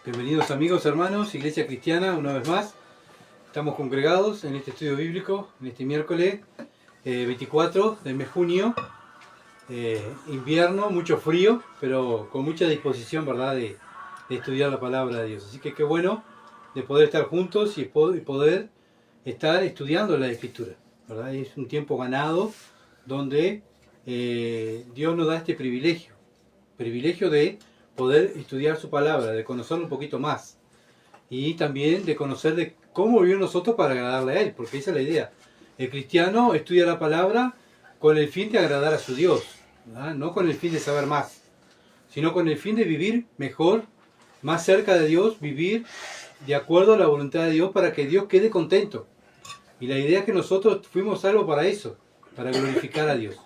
Bienvenidos amigos, hermanos, Iglesia Cristiana, una vez más. Estamos congregados en este estudio bíblico, en este miércoles 24 del mes de junio. Invierno, mucho frío, pero con mucha disposición, ¿verdad?, de estudiar la palabra de Dios. Así que qué bueno de poder estar juntos y poder estar estudiando la Escritura, ¿verdad? Es un tiempo ganado donde Dios nos da este privilegio de poder estudiar su palabra, de conocerlo un poquito más y también de conocer de cómo vivió nosotros para agradarle a Él, porque esa es la idea. El cristiano estudia la palabra con el fin de agradar a su Dios, ¿verdad? No con el fin de saber más, sino con el fin de vivir mejor, más cerca de Dios, vivir de acuerdo a la voluntad de Dios para que Dios quede contento. Y la idea es que nosotros fuimos salvos para eso, para glorificar a Dios.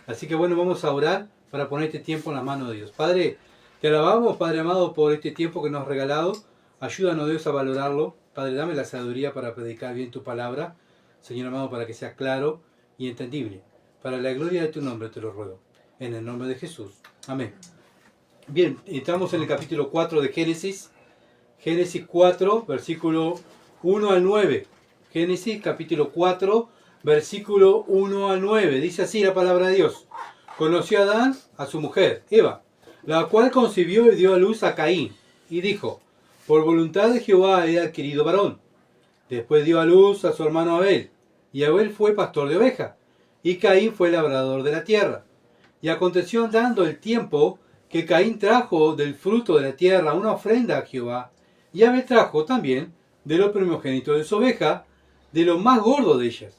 Así que bueno, vamos a orar para poner este tiempo en las manos de Dios. Padre, te alabamos, Padre amado, por este tiempo que nos has regalado. Ayúdanos, Dios, a valorarlo. Padre, dame la sabiduría para predicar bien tu palabra. Señor amado, para que sea claro y entendible. Para la gloria de tu nombre te lo ruego. En el nombre de Jesús. Amén. Bien, entramos en el capítulo 4 de Génesis. Génesis 4, versículo 1 al 9. Génesis capítulo 4, versículo 1 al 9. Dice así la palabra de Dios. Conoció a Adán a su mujer, Eva, la cual concibió y dio a luz a Caín, y dijo, por voluntad de Jehová he adquirido varón. Después dio a luz a su hermano Abel, y Abel fue pastor de ovejas, y Caín fue labrador de la tierra. Y aconteció andando el tiempo que Caín trajo del fruto de la tierra una ofrenda a Jehová, y Abel trajo también de lo primogénito de su oveja, de lo más gordo de ellas.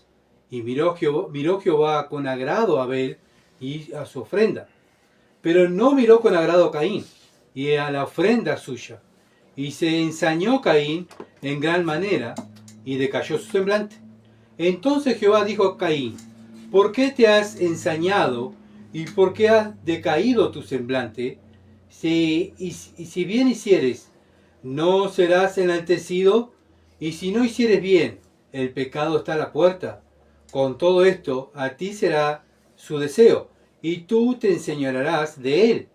Y miró Jehová con agrado a Abel y a su ofrenda, pero no miró con agrado a Caín y a la ofrenda suya. Y se ensañó Caín en gran manera, y decayó su semblante. Entonces Jehová dijo a Caín, ¿por qué te has ensañado y por qué has decaído tu semblante? Si bien hicieres, no serás enaltecido, y si no hicieres bien, el pecado está a la puerta. Con todo esto, a ti será su deseo, y tú te enseñorearás de él.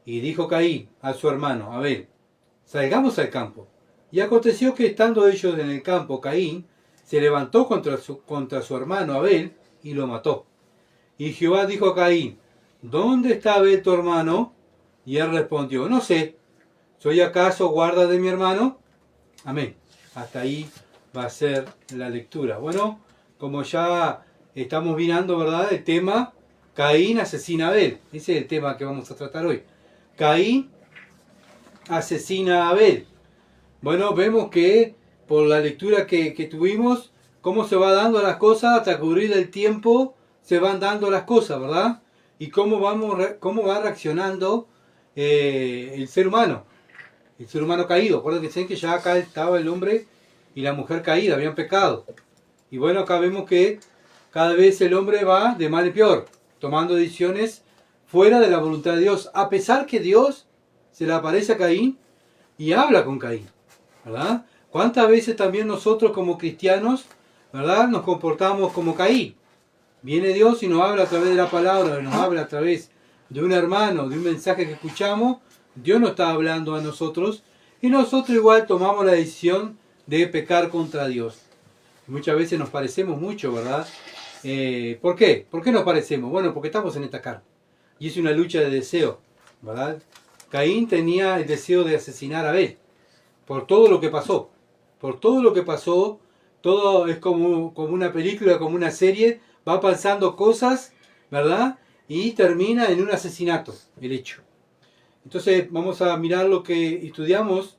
Y dijo Caín a su hermano Abel, salgamos al campo. Y aconteció que estando ellos en el campo, Caín se levantó contra su hermano Abel y lo mató. Y Jehová dijo a Caín, ¿dónde está Abel tu hermano? Y él respondió, no sé, ¿soy acaso guarda de mi hermano? Amén. Hasta ahí va a ser la lectura. Bueno, como ya estamos mirando, ¿verdad?, el tema, Caín asesina a Abel. Ese es el tema que vamos a tratar hoy. Caín asesina a Abel. Bueno, vemos que por la lectura que tuvimos, cómo se va dando las cosas, hasta cubrir el tiempo, se van dando las cosas, ¿verdad? Y cómo va reaccionando el ser humano caído. Acuérdense que ya acá estaba el hombre y la mujer caída, habían pecado. Y bueno, acá vemos que cada vez el hombre va de mal en peor, tomando decisiones fuera de la voluntad de Dios, a pesar que Dios se le aparece a Caín y habla con Caín, ¿verdad? ¿Cuántas veces también nosotros como cristianos, ¿verdad?, nos comportamos como Caín? Viene Dios y nos habla a través de la palabra, nos habla a través de un hermano, de un mensaje que escuchamos. Dios nos está hablando a nosotros y nosotros igual tomamos la decisión de pecar contra Dios. Muchas veces nos parecemos mucho, ¿verdad? ¿Por qué? ¿Por qué nos parecemos? Bueno, porque estamos en esta carne. Y es una lucha de deseo, ¿verdad? Caín tenía el deseo de asesinar a Abel por todo lo que pasó. Por todo lo que pasó, todo es como una película, como una serie, va pasando cosas, ¿verdad? Y termina en un asesinato, el hecho. Entonces vamos a mirar lo que estudiamos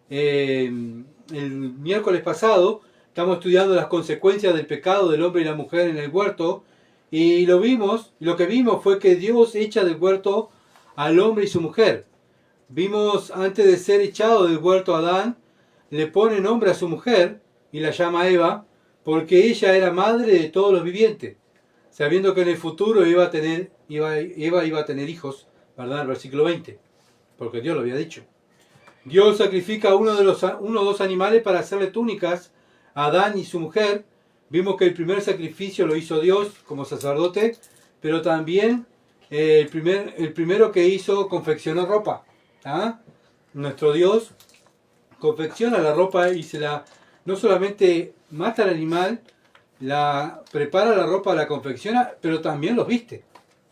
el miércoles pasado. Estamos estudiando las consecuencias del pecado del hombre y la mujer en el huerto. Y lo que vimos fue que Dios echa del huerto al hombre y su mujer. Vimos antes de ser echado del huerto a Adán, le pone nombre a su mujer y la llama Eva, porque ella era madre de todos los vivientes, sabiendo que en el futuro Eva iba a tener hijos, ¿verdad? El versículo 20, porque Dios lo había dicho. Dios sacrifica uno o dos animales para hacerle túnicas a Adán y su mujer. Vimos que el primer sacrificio lo hizo Dios como sacerdote, pero también el primero que hizo confeccionó ropa. ¿Ah? nuestro Dios confecciona la ropa y no solamente mata al animal, prepara la ropa, la confecciona, pero también los viste,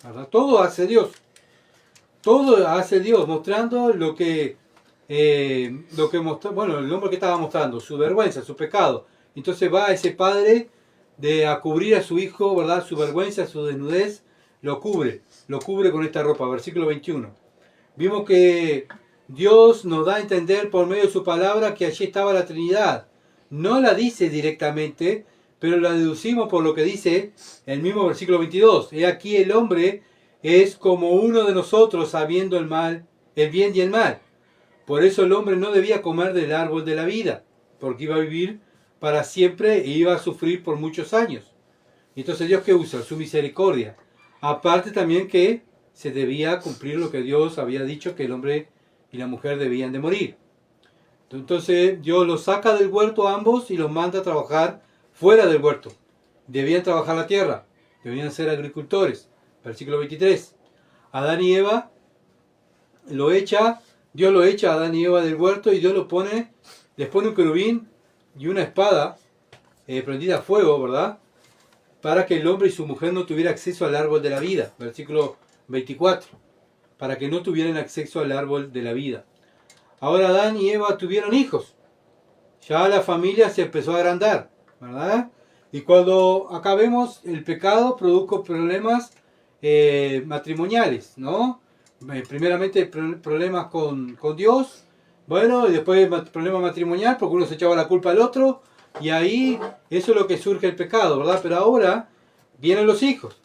¿verdad? Todo hace Dios. Todo hace Dios, mostrando bueno, el hombre que estaba mostrando, su vergüenza, su pecado. Entonces va ese padre a cubrir a su hijo, ¿verdad? Su vergüenza, su desnudez, lo cubre con esta ropa. Versículo 21. Vimos que Dios nos da a entender por medio de su palabra que allí estaba la Trinidad. No la dice directamente, pero la deducimos por lo que dice el mismo versículo 22. He aquí el hombre es como uno de nosotros, sabiendo el bien y el mal. Por eso el hombre no debía comer del árbol de la vida, porque iba a vivir para siempre e iba a sufrir por muchos años. Entonces Dios, ¿qué usa? Su misericordia. Aparte también que se debía cumplir lo que Dios había dicho, que el hombre y la mujer debían de morir. Entonces Dios los saca del huerto a ambos y los manda a trabajar fuera del huerto. Debían trabajar la tierra, debían ser agricultores. Versículo 23. Adán y Eva Dios lo echa a Adán y Eva del huerto y Dios les pone un querubín y una espada prendida a fuego, ¿verdad? Para que el hombre y su mujer no tuvieran acceso al árbol de la vida. Versículo 24. Para que no tuvieran acceso al árbol de la vida. Ahora Adán y Eva tuvieron hijos. Ya la familia se empezó a agrandar, ¿verdad? Y cuando acá vemos, el pecado produjo problemas matrimoniales, ¿no? Primeramente problemas con Dios, bueno, y después problema matrimonial porque uno se echaba la culpa al otro, y ahí eso es lo que surge el pecado, ¿verdad? Pero ahora vienen los hijos,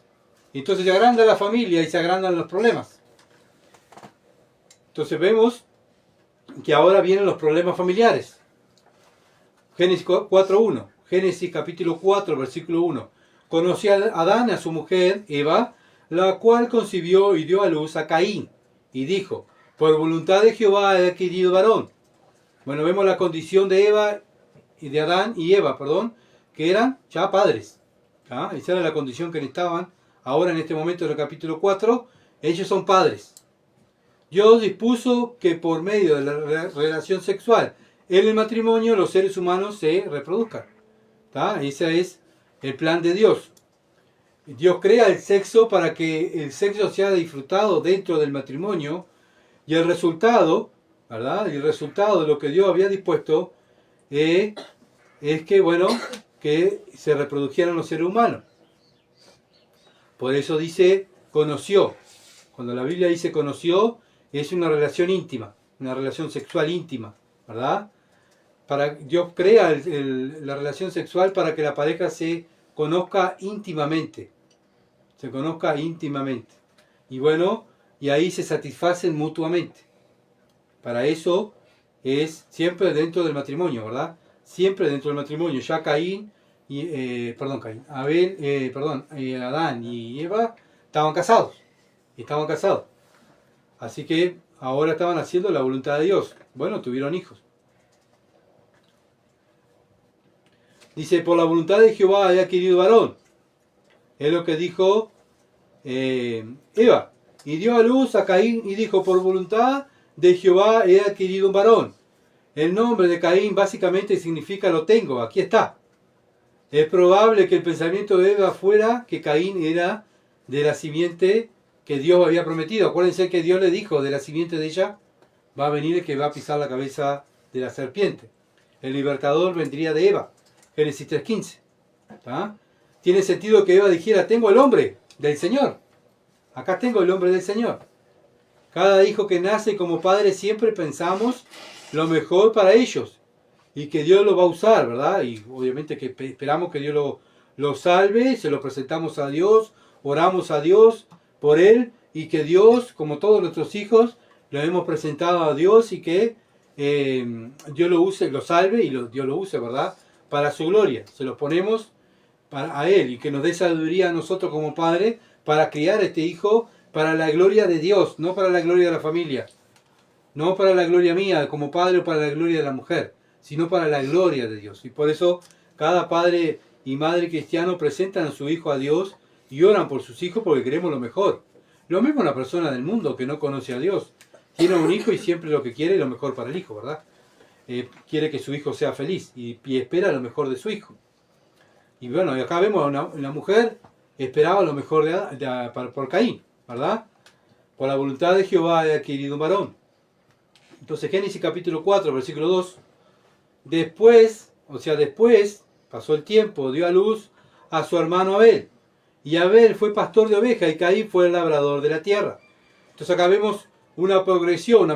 y entonces se agranda la familia y se agrandan los problemas. Entonces vemos que ahora vienen los problemas familiares. Génesis 4.1, Génesis capítulo 4, versículo 1. Conoció a Adán a su mujer, Eva, la cual concibió y dio a luz a Caín, y dijo, por voluntad de Jehová he adquirido varón. Bueno, vemos la condición de Adán y Eva, que eran ya padres. ¿Ah? Esa era la condición que estaban ahora en este momento en el capítulo 4, ellos son padres. Dios dispuso que por medio de la relación sexual en el matrimonio los seres humanos se reproduzcan. ¿Ah? Ese es el plan de Dios. Dios crea el sexo para que el sexo sea disfrutado dentro del matrimonio, y el resultado, ¿verdad? Y el resultado de lo que Dios había dispuesto es que se reprodujeran los seres humanos. Por eso dice conoció. Cuando la Biblia dice conoció, es una relación íntima, una relación sexual íntima, ¿verdad? Dios crea la relación sexual para que la pareja se conozca íntimamente. Y bueno, y ahí se satisfacen mutuamente. Para eso es siempre dentro del matrimonio, ¿verdad? Siempre dentro del matrimonio. Ya Adán y Eva estaban casados. Así que ahora estaban haciendo la voluntad de Dios. Bueno, tuvieron hijos. Dice, por la voluntad de Jehová he adquirido varón. Es lo que dijo Eva. Y dio a luz a Caín y dijo, por voluntad de Jehová he adquirido un varón. El nombre de Caín básicamente significa lo tengo, aquí está. Es probable que el pensamiento de Eva fuera que Caín era de la simiente que Dios había prometido. Acuérdense que Dios le dijo, de la simiente de ella va a venir el que va a pisar la cabeza de la serpiente. El libertador vendría de Eva. Génesis 3.15. ¿Ah? Tiene sentido que Eva dijera, tengo el hombre del Señor. Acá tengo el hombre del Señor. Cada hijo que nace como padre siempre pensamos lo mejor para ellos. Y que Dios lo va a usar, ¿verdad? Y obviamente que esperamos que Dios lo salve, se lo presentamos a Dios, oramos a Dios por él, y que Dios, como todos nuestros hijos, lo hemos presentado a Dios y que Dios lo use, lo salve y Dios lo use, ¿verdad? Para su gloria. Se lo ponemos a Él, y que nos dé sabiduría a nosotros como padres para criar a este hijo para la gloria de Dios, no para la gloria de la familia, no para la gloria mía como padre o para la gloria de la mujer, sino para la gloria de Dios. Y por eso cada padre y madre cristiano presentan a su hijo a Dios y oran por sus hijos porque queremos lo mejor. Lo mismo una persona del mundo que no conoce a Dios. tiene un hijo y siempre lo que quiere es lo mejor para el hijo, ¿verdad? Quiere que su hijo sea feliz y espera lo mejor de su hijo. Y bueno, y acá vemos una mujer esperaba lo mejor por Caín, ¿verdad? Por la voluntad de Jehová he adquirido un varón. Entonces Génesis capítulo 4, versículo 2. Después, pasó el tiempo, dio a luz a su hermano Abel. Y Abel fue pastor de ovejas y Caín fue el labrador de la tierra. Entonces acá vemos una progresión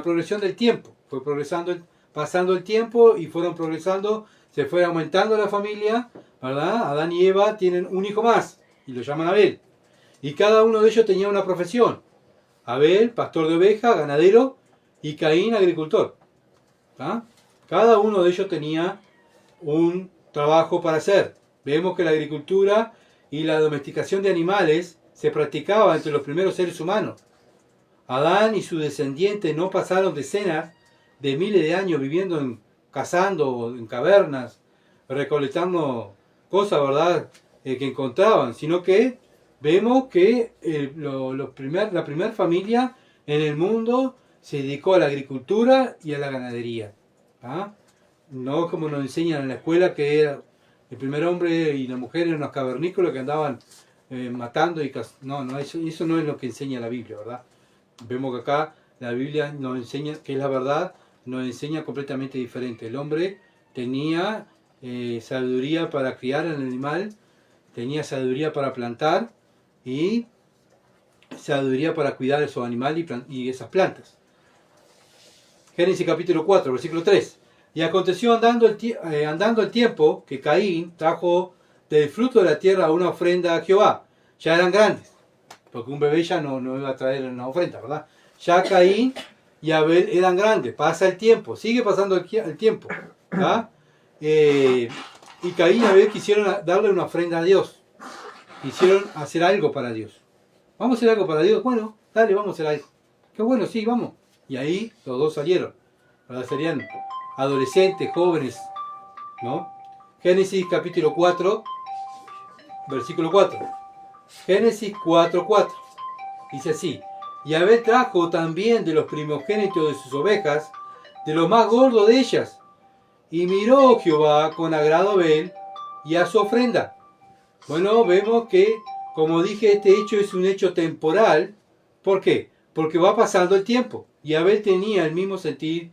del tiempo. Fue progresando, pasando el tiempo y fueron progresando, se fue aumentando la familia, ¿verdad? Adán y Eva tienen un hijo más y lo llaman Abel. Y cada uno de ellos tenía una profesión. Abel, pastor de ovejas, ganadero, y Caín, agricultor. ¿Tá? Cada uno de ellos tenía un trabajo para hacer. Vemos que la agricultura y la domesticación de animales se practicaba entre los primeros seres humanos. Adán y sus descendientes no pasaron decenas de miles de años viviendo cazando en cavernas, recolectando cosas, ¿verdad?, que encontraban, sino que vemos que la primera familia en el mundo se dedicó a la agricultura y a la ganadería. ¿Ah? No como nos enseñan en la escuela que era el primer hombre y la mujer eran unos cavernícolas que andaban matando y no, eso no es lo que enseña la Biblia, ¿verdad? Vemos que acá la Biblia nos enseña, que es la verdad, nos enseña completamente diferente. El hombre tenía sabiduría para criar al animal, tenía sabiduría para plantar y sabiduría para cuidar de esos animales y esas plantas. Génesis capítulo 4, versículo 3. Y aconteció andando el tiempo que Caín trajo del fruto de la tierra una ofrenda a Jehová. Ya eran grandes, porque un bebé ya no iba a traer una ofrenda, ¿verdad? Ya Caín y Abel eran grandes. Pasa el tiempo, sigue pasando el tiempo. ¿Ah? Y Caín y Abel quisieron darle una ofrenda a Dios. Quisieron hacer algo para Dios. ¿Vamos a hacer algo para Dios? Bueno, dale, vamos a hacer algo. Qué bueno, sí, vamos. Y ahí los dos salieron. ¿Verdad? Serían adolescentes, jóvenes, ¿no? Génesis capítulo 4, versículo 4. Génesis 4:4. Dice así: y Abel trajo también de los primogénitos de sus ovejas, de lo más gordo de ellas. Y miró Jehová con agrado a Abel y a su ofrenda. Bueno, vemos que, como dije, este hecho es un hecho temporal. ¿Por qué? Porque va pasando el tiempo. Y Abel tenía el mismo sentir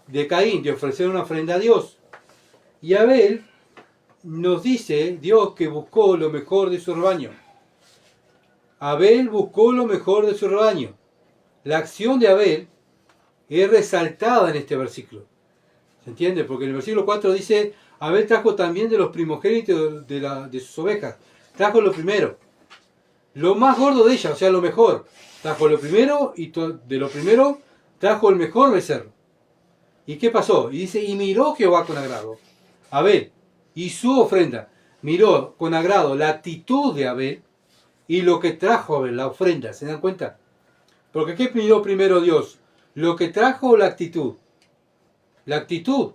de Caín, de ofrecer una ofrenda a Dios. Y Abel nos dice Dios que buscó lo mejor de su rebaño. Abel buscó lo mejor de su rebaño. La acción de Abel es resaltada en este versículo. ¿Se entiende? Porque en el versículo 4 dice: Abel trajo también de los primogénitos de sus ovejas. Trajo lo primero. Lo más gordo de ellas, o sea, lo mejor. Trajo lo primero y de lo primero trajo el mejor becerro. ¿Y qué pasó? Y dice: y miró Jehová con agrado Abel y su ofrenda. Miró con agrado la actitud de Abel y lo que trajo Abel, la ofrenda. ¿Se dan cuenta? Porque ¿qué miró primero Dios? ¿Lo que trajo o la actitud? La actitud.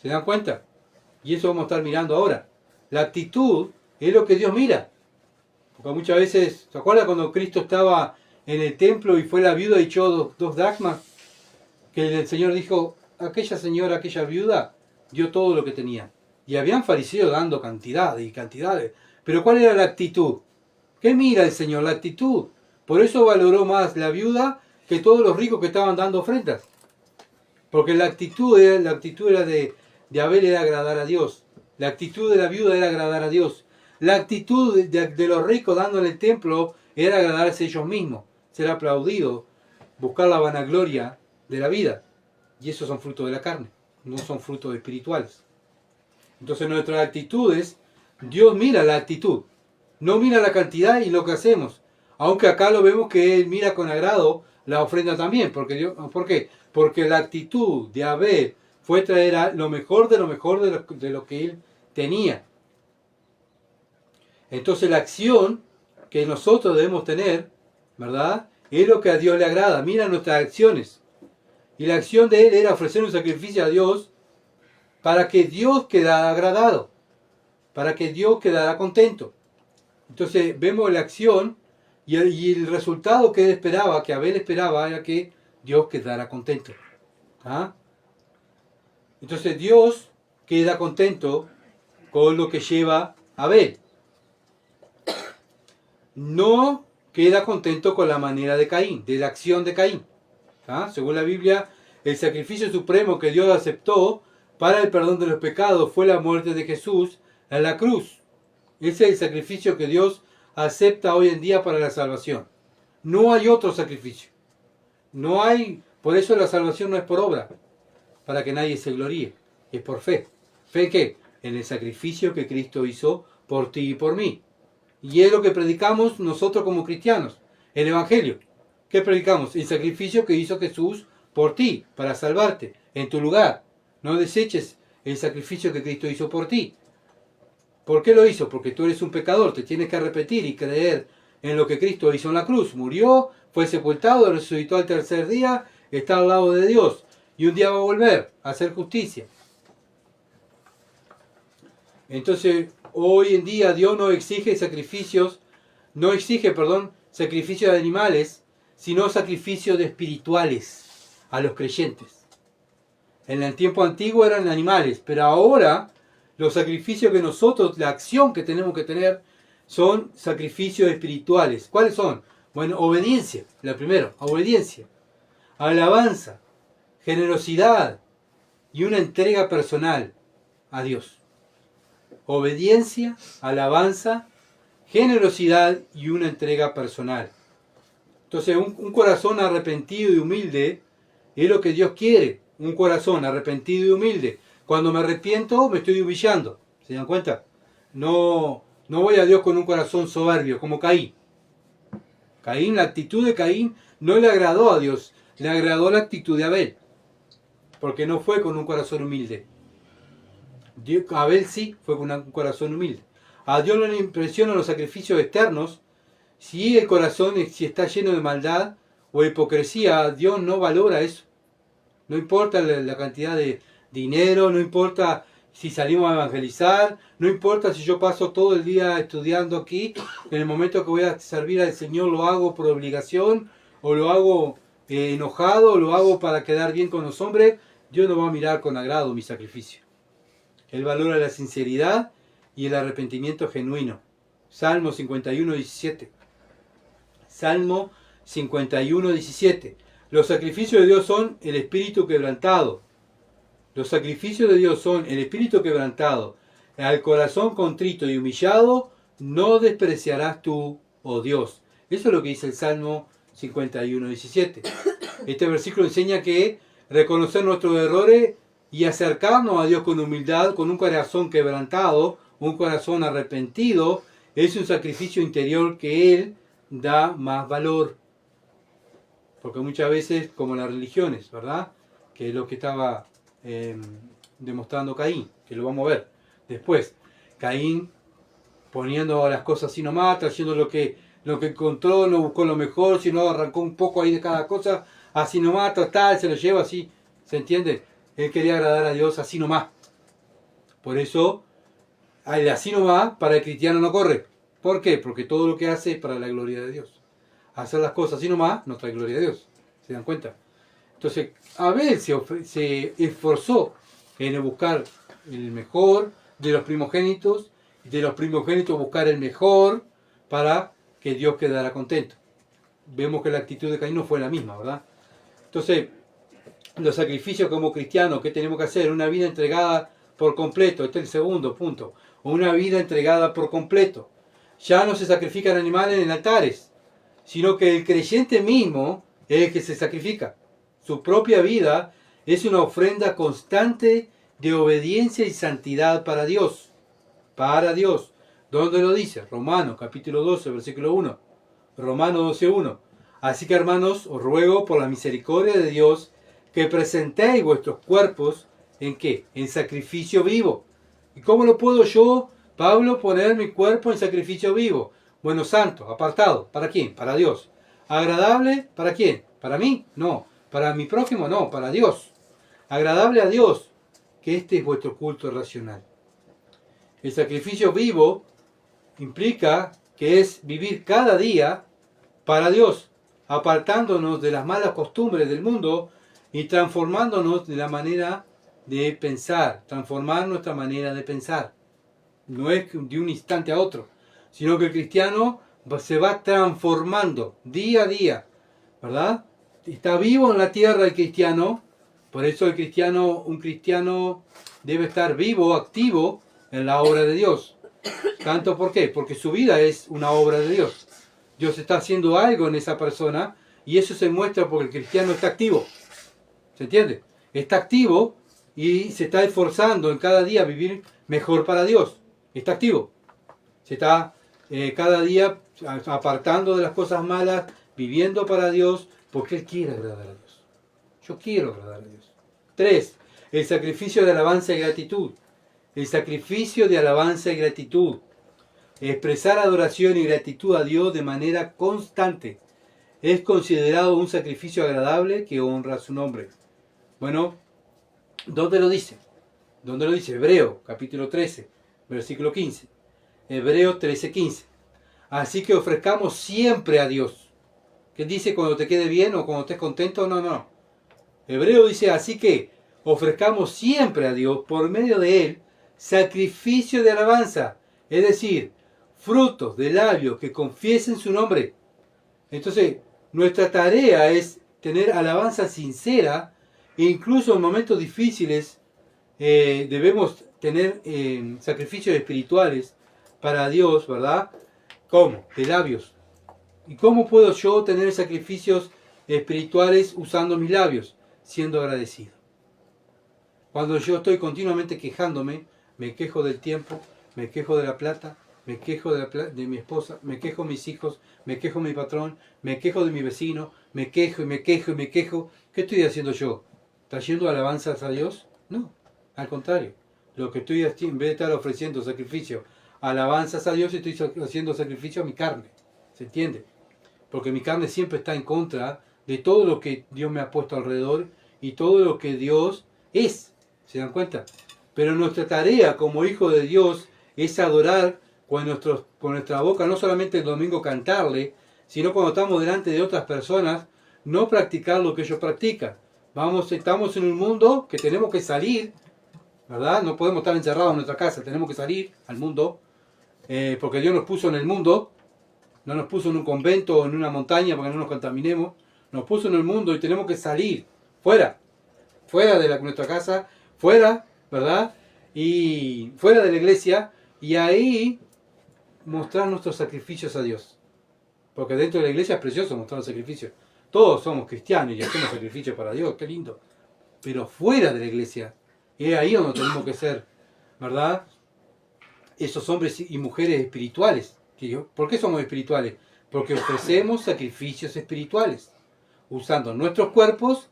¿Se dan cuenta? Y eso vamos a estar mirando ahora. La actitud es lo que Dios mira. Porque muchas veces, ¿se acuerdan cuando Cristo estaba en el templo y fue la viuda y echó dos dracmas? Que el Señor dijo: aquella señora, aquella viuda, dio todo lo que tenía. Y habían fariseos dando cantidades y cantidades. Pero ¿cuál era la actitud? ¿Qué mira el Señor? La actitud. Por eso valoró más la viuda que todos los ricos que estaban dando ofrendas. Porque la actitud era de Abel era agradar a Dios. La actitud de la viuda era agradar a Dios. La actitud de los ricos dándole el templo era agradarse a ellos mismos. Ser aplaudido, buscar la vanagloria de la vida. Y esos son frutos de la carne, no son frutos espirituales. Entonces nuestras actitudes, Dios mira la actitud, no mira la cantidad y lo que hacemos. Aunque acá lo vemos que Él mira con agrado la ofrenda también. ¿Por qué? Porque la actitud de Abel fue traer lo mejor de lo que él tenía. Entonces la acción que nosotros debemos tener, ¿verdad?, es lo que a Dios le agrada. Mira nuestras acciones. Y la acción de él era ofrecer un sacrificio a Dios para que Dios quedara agradado, para que Dios quedara contento. Entonces vemos la acción y el resultado que él esperaba, que Abel esperaba, era que Dios quedará contento. ¿Ah? Entonces Dios queda contento con lo que lleva Abel. No queda contento con la manera de Caín, de la acción de Caín. ¿Ah? Según la Biblia, el sacrificio supremo que Dios aceptó para el perdón de los pecados fue la muerte de Jesús en la cruz. Ese es el sacrificio que Dios acepta hoy en día para la salvación. No hay otro sacrificio. No hay, por eso la salvación no es por obra, para que nadie se gloríe, es por fe. ¿Fe en qué? En el sacrificio que Cristo hizo por ti y por mí. Y es lo que predicamos nosotros como cristianos, el Evangelio. ¿Qué predicamos? El sacrificio que hizo Jesús por ti, para salvarte, en tu lugar. No deseches el sacrificio que Cristo hizo por ti. ¿Por qué lo hizo? Porque tú eres un pecador, te tienes que arrepentir y creer en lo que Cristo hizo en la cruz. Murió, fue sepultado, resucitó al tercer día, está al lado de Dios. Y un día va a volver a hacer justicia. Entonces, hoy en día Dios no exige sacrificios, sacrificios de animales, sino sacrificios de espirituales a los creyentes. En el tiempo antiguo eran animales, pero ahora los sacrificios que nosotros, la acción que tenemos que tener, son sacrificios espirituales. ¿Cuáles son? Bueno, obediencia, la primera, obediencia, alabanza, generosidad y una entrega personal a Dios. Obediencia, alabanza, generosidad y una entrega personal. Entonces, un corazón arrepentido y humilde es lo que Dios quiere. Un corazón arrepentido y humilde. Cuando me arrepiento, me estoy humillando. ¿Se dan cuenta? No voy a Dios con un corazón soberbio, como Caín. La actitud de Caín no le agradó a Dios, le agradó la actitud de Abel. Porque no fue con un corazón humilde. Abel sí fue con un corazón humilde. A Dios no le impresionan los sacrificios externos. Si el corazón si está lleno de maldad o hipocresía, Dios no valora eso. No importa la cantidad de dinero, no importa si salimos a evangelizar, no importa si yo paso todo el día estudiando aquí, en el momento que voy a servir al Señor lo hago por obligación, o lo hago enojado, o lo hago para quedar bien con los hombres, Dios no va a mirar con agrado mi sacrificio. Él valora la sinceridad y el arrepentimiento genuino. Salmo 51, 17. Salmo 51, 17. Los sacrificios de Dios son el espíritu quebrantado. Los sacrificios de Dios son el espíritu quebrantado. Al corazón contrito y humillado no despreciarás tú, oh Dios. Eso es lo que dice el Salmo 51, 17. Este versículo enseña que reconocer nuestros errores y acercarnos a Dios con humildad, con un corazón quebrantado, un corazón arrepentido, es un sacrificio interior que Él da más valor. Porque muchas veces, como las religiones, ¿verdad? Que es lo que estaba demostrando Caín, que lo vamos a ver después. Caín poniendo las cosas así nomás, trayendo lo que encontró, no buscó lo mejor, sino arrancó un poco ahí de cada cosa, así nomás, total, se lo lleva así, ¿se entiende? Él quería agradar a Dios así nomás. Por eso, el así nomás para el cristiano no corre. ¿Por qué? Porque todo lo que hace es para la gloria de Dios. Hacer las cosas así nomás no trae gloria a Dios. ¿Se dan cuenta? Entonces, Abel se esforzó en buscar el mejor de los primogénitos buscar el mejor para que Dios quedara contento. Vemos que la actitud de Caín no fue la misma, ¿verdad? Entonces, los sacrificios como cristianos, ¿qué tenemos que hacer? Una vida entregada por completo. Este es el segundo punto. Una vida entregada por completo. Ya no se sacrifican animales en altares, sino que el creyente mismo es el que se sacrifica. Su propia vida es una ofrenda constante de obediencia y santidad para Dios. Para Dios. ¿Dónde lo dice? Romanos capítulo 12, versículo 1. Romanos 12, 1. Así que, hermanos, os ruego por la misericordia de Dios que presentéis vuestros cuerpos ¿en qué? En sacrificio vivo. ¿Y cómo lo puedo yo, Pablo, poner mi cuerpo en sacrificio vivo? Bueno, santo, apartado. ¿Para quién? Para Dios. ¿Agradable? ¿Para quién? ¿Para mí? No. ¿Para mi prójimo? No, para Dios. Agradable a Dios, que este es vuestro culto racional. El sacrificio vivo implica que es vivir cada día para Dios. apartándonos de las malas costumbres del mundo y transformándonos de la manera de pensar, transformar nuestra manera de pensar. No es de un instante a otro, sino que el cristiano se va transformando día a día, ¿verdad? Está vivo en la tierra el cristiano, por eso un cristiano debe estar vivo, activo en la obra de Dios. ¿Tanto por qué? Porque su vida es una obra de Dios. Dios está haciendo algo en esa persona y eso se muestra porque el cristiano está activo. ¿Se entiende? Está activo y se está esforzando en cada día a vivir mejor para Dios. Está activo. Se está cada día apartando de las cosas malas, viviendo para Dios, porque Él quiere agradar a Dios. Yo quiero agradar a Dios. 3. El sacrificio de alabanza y gratitud. El sacrificio de alabanza y gratitud. Expresar adoración y gratitud a Dios de manera constante es considerado un sacrificio agradable que honra su nombre. Bueno, ¿dónde lo dice? ¿Dónde lo dice? Hebreo, capítulo 13, versículo 15. Hebreo 13, 15. Así que ofrezcamos siempre a Dios. ¿Qué dice cuando te quede bien o cuando estés contento? No. Hebreo dice, así que ofrezcamos siempre a Dios por medio de Él sacrificio de alabanza, es decir, frutos de labios que confiesen su nombre. Entonces, nuestra tarea es tener alabanza sincera e incluso en momentos difíciles debemos tener sacrificios espirituales para Dios, ¿verdad? ¿Cómo? De labios. ¿Y cómo puedo yo tener sacrificios espirituales usando mis labios? Siendo agradecido. Cuando yo estoy continuamente quejándome, me quejo del tiempo, me quejo de la plata, me quejo de mi esposa, me quejo de mis hijos, me quejo de mi patrón, me quejo de mi vecino, me quejo y me quejo y me quejo. ¿Qué estoy haciendo yo? ¿Trayendo alabanzas a Dios? No, al contrario. Lo que estoy haciendo, en vez de estar ofreciendo sacrificio, alabanzas a Dios, estoy haciendo sacrificio a mi carne. ¿Se entiende? Porque mi carne siempre está en contra de todo lo que Dios me ha puesto alrededor y todo lo que Dios es. ¿Se dan cuenta? Pero nuestra tarea como hijo de Dios es adorar con nuestra boca, no solamente el domingo cantarle, sino cuando estamos delante de otras personas, no practicar lo que ellos practican. Estamos en un mundo que tenemos que salir, ¿verdad? No podemos estar encerrados en nuestra casa, tenemos que salir al mundo, porque Dios nos puso en el mundo, no nos puso en un convento o en una montaña para que no nos contaminemos, nos puso en el mundo y tenemos que salir, fuera de nuestra casa, fuera, ¿verdad? Y fuera de la iglesia, y ahí mostrar nuestros sacrificios a Dios. Porque dentro de la iglesia es precioso mostrar los sacrificios. Todos somos cristianos y hacemos sacrificios para Dios, qué lindo. Pero fuera de la iglesia, es ahí donde tenemos que ser, ¿verdad? Esos hombres y mujeres espirituales. ¿Por qué somos espirituales? Porque ofrecemos sacrificios espirituales, usando nuestros cuerpos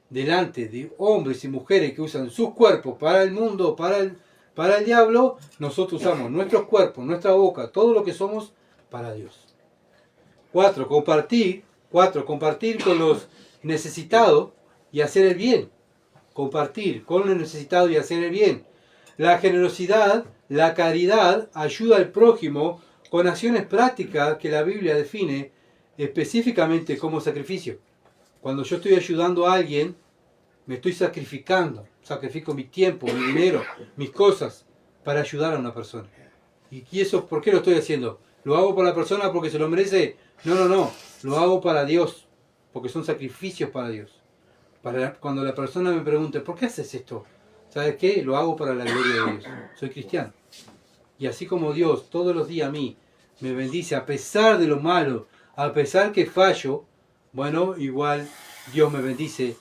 delante de hombres y mujeres que usan sus cuerpos para el mundo, para el diablo. Nosotros usamos nuestros cuerpos, nuestra boca, todo lo que somos para Dios. 4. Compartir con los necesitados y hacer el bien. Compartir con los necesitados y hacer el bien. La generosidad, la caridad, ayuda al prójimo con acciones prácticas que la Biblia define específicamente como sacrificio. Cuando yo estoy ayudando a alguien, me estoy sacrificando. Sacrifico mi tiempo, mi dinero, mis cosas para ayudar a una persona. ¿Y eso por qué lo estoy haciendo? ¿Lo hago por la persona porque se lo merece? No. Lo hago para Dios, porque son sacrificios para Dios. Cuando la persona me pregunte, ¿por qué haces esto? ¿Sabes qué? Lo hago para la gloria de Dios. Soy cristiano. Y así como Dios todos los días a mí me bendice a pesar de lo malo, a pesar que fallo, bueno, igual Dios me bendice.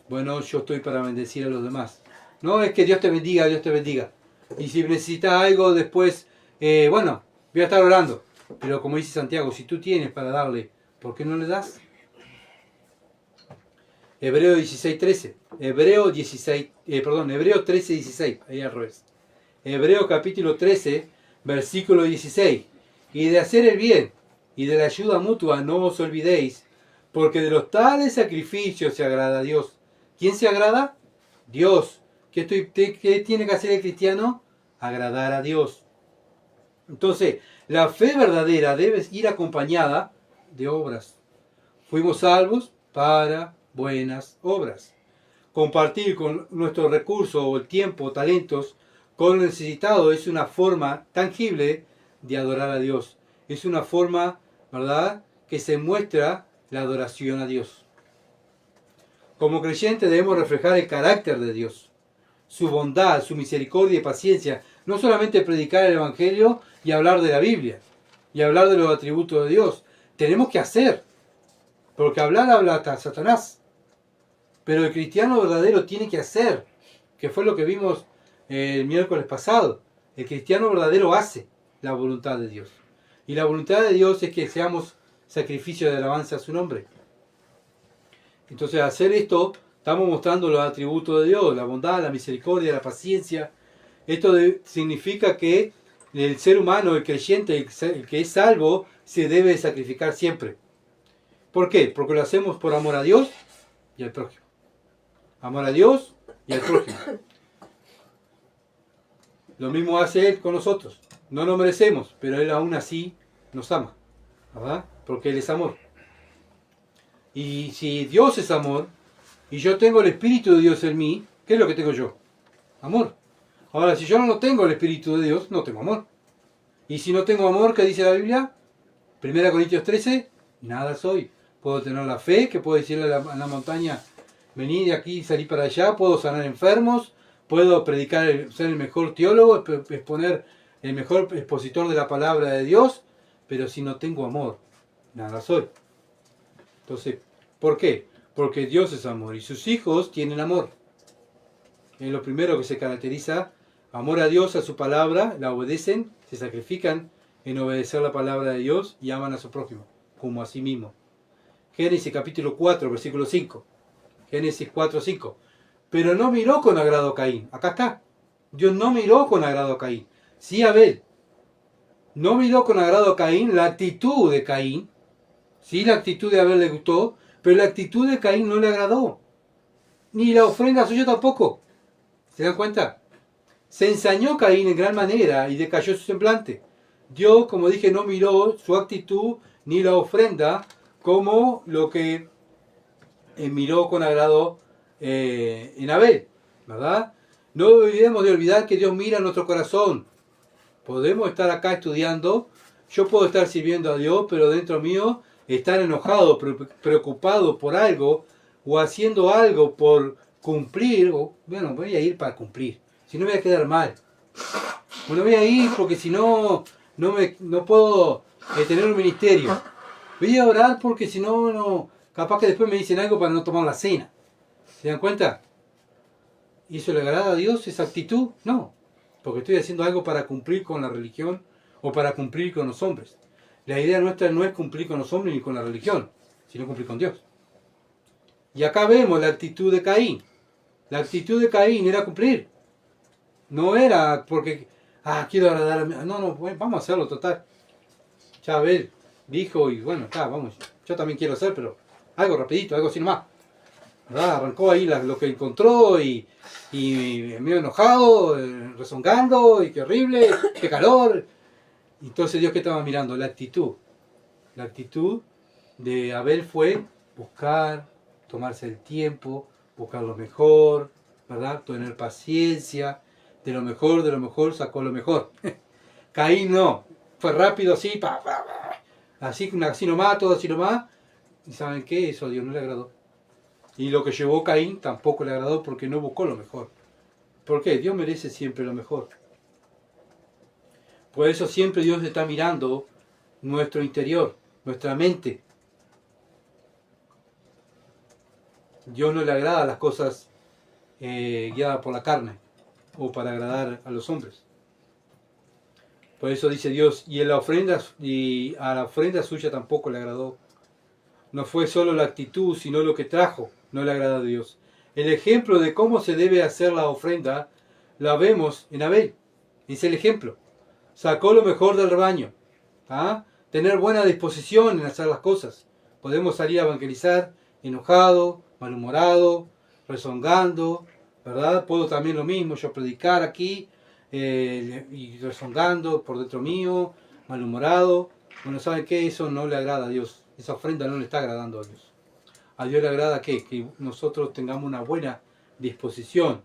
Bueno, yo estoy para bendecir a los demás. No es que Dios te bendiga, Dios te bendiga. Y si necesitas algo después, bueno, voy a estar orando. Pero como dice Santiago, si tú tienes para darle, ¿por qué no le das? Hebreo 16:13. Hebreo 13:16. Ahí al revés. Hebreo capítulo 13, versículo 16. Y de hacer el bien y de la ayuda mutua no os olvidéis, porque de los tales sacrificios se agrada a Dios. ¿Quién se agrada? Dios. ¿Qué tiene que hacer el cristiano? Agradar a Dios. Entonces, la fe verdadera debe ir acompañada de obras. Fuimos salvos para buenas obras. Compartir con nuestros recursos o el tiempo, talentos, con lo necesitado es una forma tangible de adorar a Dios. Es una forma, ¿verdad?, que se muestra la adoración a Dios. Como creyentes debemos reflejar el carácter de Dios, su bondad, su misericordia y paciencia. No solamente predicar el Evangelio y hablar de la Biblia y hablar de los atributos de Dios. Tenemos que hacer, porque hablar habla hasta Satanás. Pero el cristiano verdadero tiene que hacer, que fue lo que vimos el miércoles pasado. El cristiano verdadero hace la voluntad de Dios. Y la voluntad de Dios es que seamos sacrificio de alabanza a su nombre. Entonces, al hacer esto, estamos mostrando los atributos de Dios, la bondad, la misericordia, la paciencia. Esto significa que el ser humano, el creyente, el que es salvo, se debe sacrificar siempre. ¿Por qué? Porque lo hacemos por amor a Dios y al prójimo. Amor a Dios y al prójimo. Lo mismo hace Él con nosotros. No lo merecemos, pero Él aún así nos ama, ¿verdad? Porque Él es amor. Y si Dios es amor, y yo tengo el Espíritu de Dios en mí, ¿qué es lo que tengo yo? Amor. Ahora, si yo no tengo el Espíritu de Dios, no tengo amor. Y si no tengo amor, ¿qué dice la Biblia? 1 Corintios 13, nada soy. Puedo tener la fe, que puedo decirle a la montaña, vení de aquí, salí para allá, puedo sanar enfermos, puedo predicar, ser el mejor teólogo, exponer el mejor expositor de la palabra de Dios, pero si no tengo amor, nada soy. Entonces, ¿por qué? Porque Dios es amor y sus hijos tienen amor. Es lo primero que se caracteriza: amor a Dios, a su palabra, la obedecen, se sacrifican en obedecer la palabra de Dios y aman a su prójimo, como a sí mismo. Génesis capítulo 4, versículo 5. Génesis 4, 5. Pero no miró con agrado a Caín. Acá está. Dios no miró con agrado a Caín. Sí, Abel. No miró con agrado a Caín la actitud de Caín. Sí, la actitud de Abel le gustó, pero la actitud de Caín no le agradó. Ni la ofrenda suya tampoco. ¿Se dan cuenta? Se ensañó Caín en gran manera y decayó su semblante. Dios, como dije, no miró su actitud ni la ofrenda como lo que miró con agrado en Abel, ¿verdad? No olvidemos de olvidar que Dios mira nuestro corazón. Podemos estar acá estudiando, yo puedo estar sirviendo a Dios, pero dentro mío estar enojado, preocupado por algo, o haciendo algo por cumplir, o bueno, voy a ir para cumplir, si no me voy a quedar mal. Bueno, voy a ir porque si no, no puedo tener un ministerio. Voy a orar porque si no, no, capaz que después me dicen algo para no tomar la cena. ¿Se dan cuenta? ¿Y eso le agrada a Dios, esa actitud? No, porque estoy haciendo algo para cumplir con la religión o para cumplir con los hombres. La idea nuestra no es cumplir con los hombres ni con la religión, sino cumplir con Dios. Y acá vemos la actitud de Caín. La actitud de Caín era cumplir. No era porque, quiero agradar a mí. No, vamos a hacerlo total. Ya Abel dijo y bueno, vamos. Yo también quiero hacer, pero algo rapidito, algo así nomás. ¿Verdad? Arrancó ahí lo que encontró y medio enojado, rezongando, y qué horrible, qué calor. Entonces Dios, ¿qué estaba mirando? La actitud. La actitud de Abel fue buscar, tomarse el tiempo, buscar lo mejor, ¿verdad? Tener paciencia, de lo mejor sacó lo mejor. Caín no, fue rápido así, así nomás, todo así nomás. ¿Y saben qué? Eso a Dios no le agradó. Y lo que llevó Caín tampoco le agradó porque no buscó lo mejor. ¿Por qué? Dios merece siempre lo mejor. Por eso siempre Dios está mirando nuestro interior, nuestra mente. Dios no le agrada las cosas guiadas por la carne o para agradar a los hombres. Por eso dice Dios, y a la ofrenda suya tampoco le agradó. No fue solo la actitud, sino lo que trajo, no le agrada a Dios. El ejemplo de cómo se debe hacer la ofrenda la vemos en Abel. Es el ejemplo. Sacó lo mejor del rebaño. Tener buena disposición en hacer las cosas. Podemos salir a evangelizar enojado, malhumorado, rezongando, ¿verdad? Puedo también lo mismo, yo predicar aquí y rezongando por dentro mío, malhumorado. Bueno, ¿saben qué? Eso no le agrada a Dios. esa ofrenda no le está agradando a Dios. A Dios le agrada ¿qué? Que nosotros tengamos una buena disposición.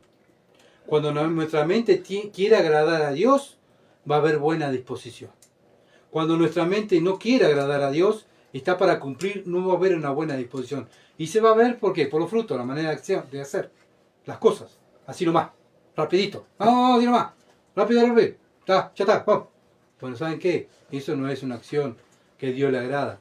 Cuando nuestra mente quiere agradar a Dios, va a haber buena disposición. Cuando nuestra mente no quiere agradar a Dios, está para cumplir, no va a haber una buena disposición. Y se va a ver, ¿por qué? Por los frutos, la manera de hacer las cosas. Así nomás, rapidito. No, así nomás. Rápido, rápido. Ya está, vamos. Bueno, ¿saben qué? Eso no es una acción que a Dios le agrada.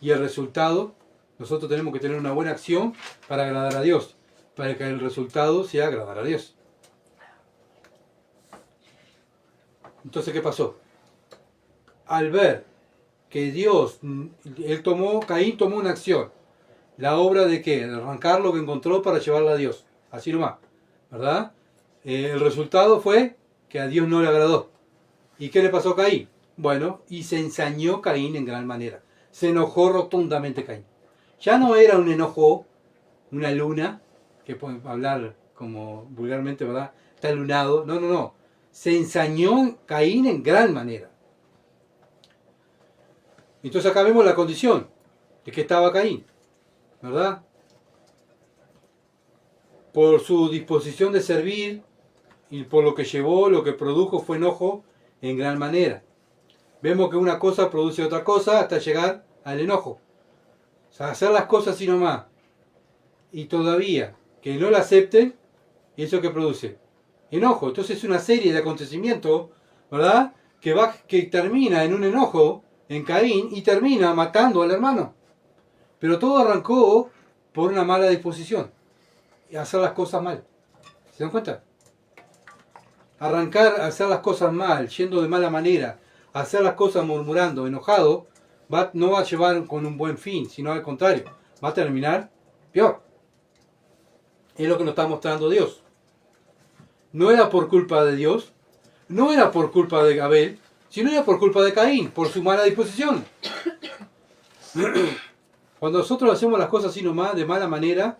Y el resultado, nosotros tenemos que tener una buena acción para agradar a Dios. Para que el resultado sea agradar a Dios. Entonces, ¿qué pasó? Al ver que Caín tomó una acción. La obra de qué? De arrancar lo que encontró para llevarla a Dios. Así nomás, ¿verdad? El resultado fue que a Dios no le agradó. ¿Y qué le pasó a Caín? Bueno, y se ensañó Caín en gran manera. Se enojó rotundamente Caín. Ya no era un enojo, una luna, que pueden hablar como vulgarmente, ¿verdad? Está lunado. No. Se ensañó Caín en gran manera. Entonces acá vemos la condición de que estaba Caín, ¿verdad? Por su disposición de servir y por lo que produjo fue enojo en gran manera. Vemos que una cosa produce otra cosa hasta llegar al enojo. O sea, hacer las cosas así nomás y todavía que no la acepten, ¿eso que produce? Enojo. Entonces es una serie de acontecimientos, ¿verdad? Que termina en un enojo en Caín y termina matando al hermano. Pero todo arrancó por una mala disposición y hacer las cosas mal. ¿Se dan cuenta? Arrancar a hacer las cosas mal, yendo de mala manera, hacer las cosas murmurando, enojado, no va a llevar con un buen fin, sino al contrario, va a terminar peor. Es lo que nos está mostrando Dios. No era por culpa de Dios, no era por culpa de Abel, sino era por culpa de Caín, por su mala disposición. Cuando nosotros hacemos las cosas así nomás, de mala manera,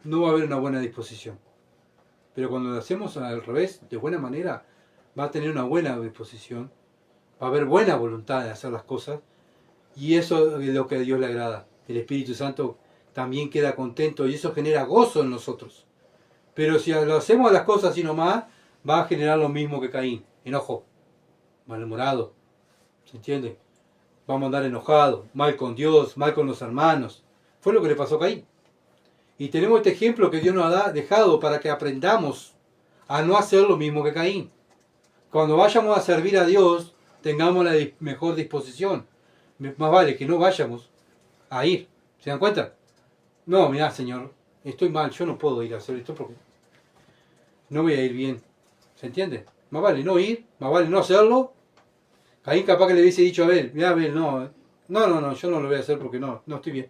no va a haber una buena disposición. Pero cuando lo hacemos al revés, de buena manera, va a tener una buena disposición, va a haber buena voluntad de hacer las cosas, y eso es lo que a Dios le agrada. El Espíritu Santo también queda contento y eso genera gozo en nosotros. Pero si lo hacemos las cosas así nomás, va a generar lo mismo que Caín, enojo, malhumorado, ¿se entiende? Vamos a andar enojados, mal con Dios, mal con los hermanos. Fue lo que le pasó a Caín. Y tenemos este ejemplo que Dios nos ha dejado para que aprendamos a no hacer lo mismo que Caín. Cuando vayamos a servir a Dios, tengamos la mejor disposición. Más vale que no vayamos a ir. ¿Se dan cuenta? No, mirá, Señor, estoy mal, yo no puedo ir a hacer esto porque no voy a ir bien. ¿Se entiende? Más vale no ir, más vale no hacerlo. Caín capaz que le hubiese dicho a Abel, mirá Abel, no, yo no lo voy a hacer porque no estoy bien.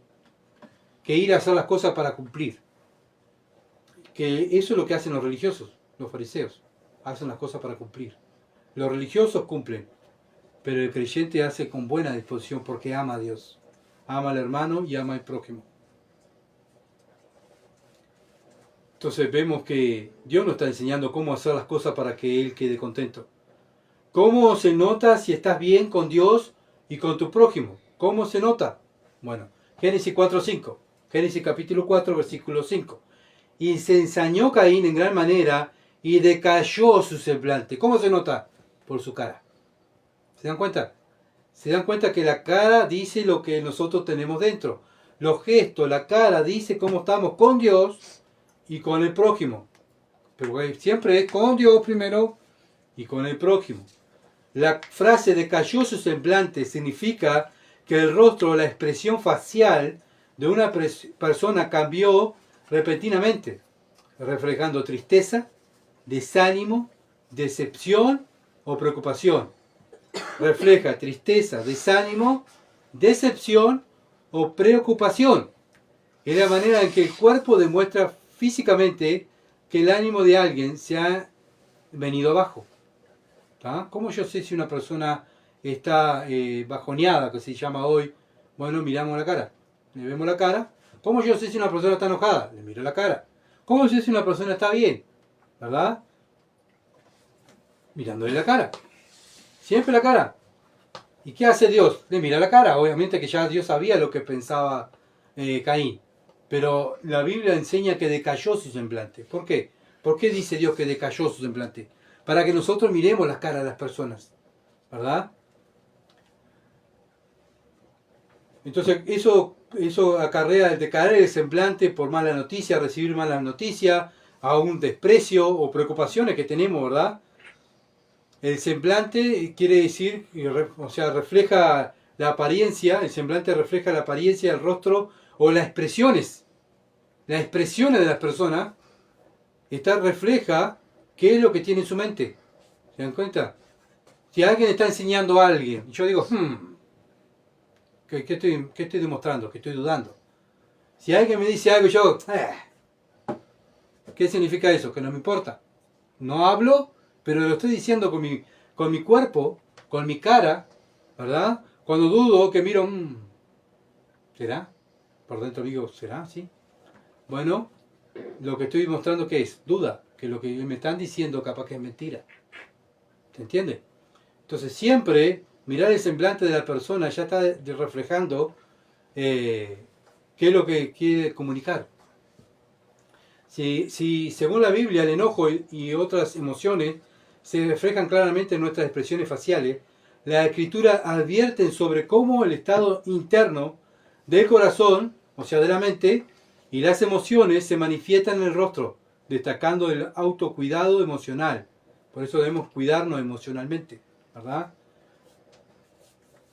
Que ir a hacer las cosas para cumplir. Que eso es lo que hacen los religiosos, los fariseos. Hacen las cosas para cumplir. Los religiosos cumplen, pero el creyente hace con buena disposición porque ama a Dios. Ama al hermano y ama al prójimo. Entonces vemos que Dios nos está enseñando cómo hacer las cosas para que Él quede contento. ¿Cómo se nota si estás bien con Dios y con tu prójimo? ¿Cómo se nota? Bueno, Génesis 4:5. Génesis capítulo 4, versículo 5. Y se ensañó Caín en gran manera y decayó su semblante. ¿Cómo se nota? Por su cara. ¿Se dan cuenta? Se dan cuenta que la cara dice lo que nosotros tenemos dentro. Los gestos, la cara dice cómo estamos con Dios y con el prójimo. Pero siempre es con Dios primero y con el prójimo. La frase decayó su semblante significa que el rostro, la expresión facial de una persona cambió repentinamente, reflejando tristeza, desánimo, decepción o preocupación. Refleja tristeza, desánimo, decepción o preocupación. Es la manera en que el cuerpo demuestra físicamente que el ánimo de alguien se ha venido abajo. ¿Ah? ¿Cómo yo sé si una persona está bajoneada, que se llama hoy? Bueno, miramos la cara, le vemos la cara. ¿Cómo yo sé si una persona está enojada? Le miro la cara. ¿Cómo sé si una persona está bien? ¿Verdad? Mirándole la cara. Siempre la cara. ¿Y qué hace Dios? Le mira la cara. Obviamente que ya Dios sabía lo que pensaba Caín. Pero la Biblia enseña que decayó su semblante. ¿Por qué? ¿Por qué dice Dios que decayó su semblante? Para que nosotros miremos las caras de las personas, ¿verdad? Entonces eso acarrea el decaer el semblante por mala noticia, recibir malas noticias, a un desprecio o preocupaciones que tenemos, ¿verdad? El semblante quiere decir, o sea, refleja la apariencia, el semblante refleja la apariencia del rostro o las expresiones de las personas. Esta refleja qué es lo que tiene en su mente. ¿Se dan cuenta? Si alguien está enseñando a alguien, y yo digo, ¿qué estoy demostrando? ¿Qué estoy dudando? Si alguien me dice algo, yo, ¿qué significa eso? Que no me importa. No hablo, pero lo estoy diciendo con mi cuerpo, con mi cara, ¿verdad? Cuando dudo, que miro, ¿será? Por dentro digo, ¿será? ¿Sí? Bueno, lo que estoy mostrando que es duda, que lo que me están diciendo capaz que es mentira. ¿Se entiende? Entonces siempre mirar el semblante de la persona ya está reflejando qué es lo que quiere comunicar. Si según la Biblia el enojo y otras emociones se reflejan claramente en nuestras expresiones faciales, la Escritura advierten sobre cómo el estado interno del corazón, o sea de la mente, y las emociones se manifiestan en el rostro, destacando el autocuidado emocional. Por eso debemos cuidarnos emocionalmente, ¿verdad?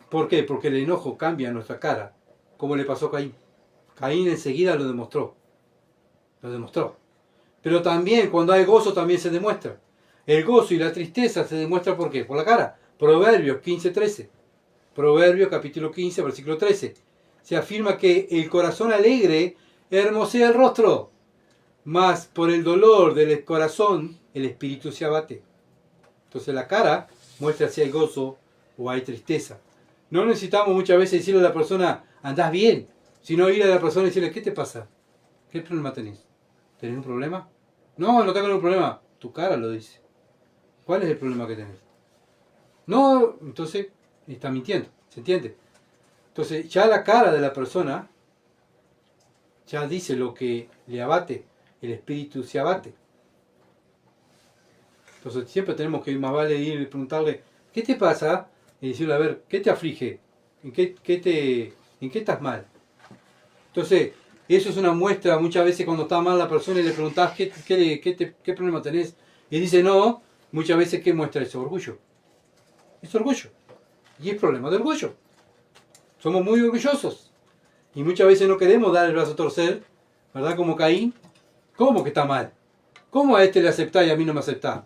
¿Por qué? Porque el enojo cambia nuestra cara, como le pasó a Caín. Caín enseguida lo demostró. Lo demostró. Pero también cuando hay gozo también se demuestra. El gozo y la tristeza se demuestra ¿por qué? Por la cara. Proverbios 15:13. Proverbios capítulo 15, versículo 13. Se afirma que el corazón alegre hermosea el rostro, mas por el dolor del corazón el espíritu se abate. Entonces la cara muestra si hay gozo o hay tristeza. No necesitamos muchas veces decirle a la persona, andás bien, sino ir a la persona y decirle, ¿qué te pasa? ¿Qué problema tenés? ¿Tenés un problema? No, no tengo ningún problema. Tu cara lo dice. ¿Cuál es el problema que tenés? No, entonces está mintiendo, ¿se entiende? Entonces ya la cara de la persona ya dice lo que le abate, el espíritu se abate. Entonces siempre tenemos que más vale ir y preguntarle, ¿qué te pasa? Y decirle, a ver, ¿qué te aflige? ¿En qué estás mal? Entonces, eso es una muestra, muchas veces cuando está mal la persona y le preguntás, ¿qué problema tenés? Y dice, no, muchas veces, ¿qué muestra eso? Orgullo. Es orgullo. Y es problema de orgullo. Somos muy orgullosos. Y muchas veces no queremos dar el brazo a torcer, ¿verdad? Como Caín. ¿Cómo que está mal? ¿Cómo a este le aceptás y a mí no me aceptás?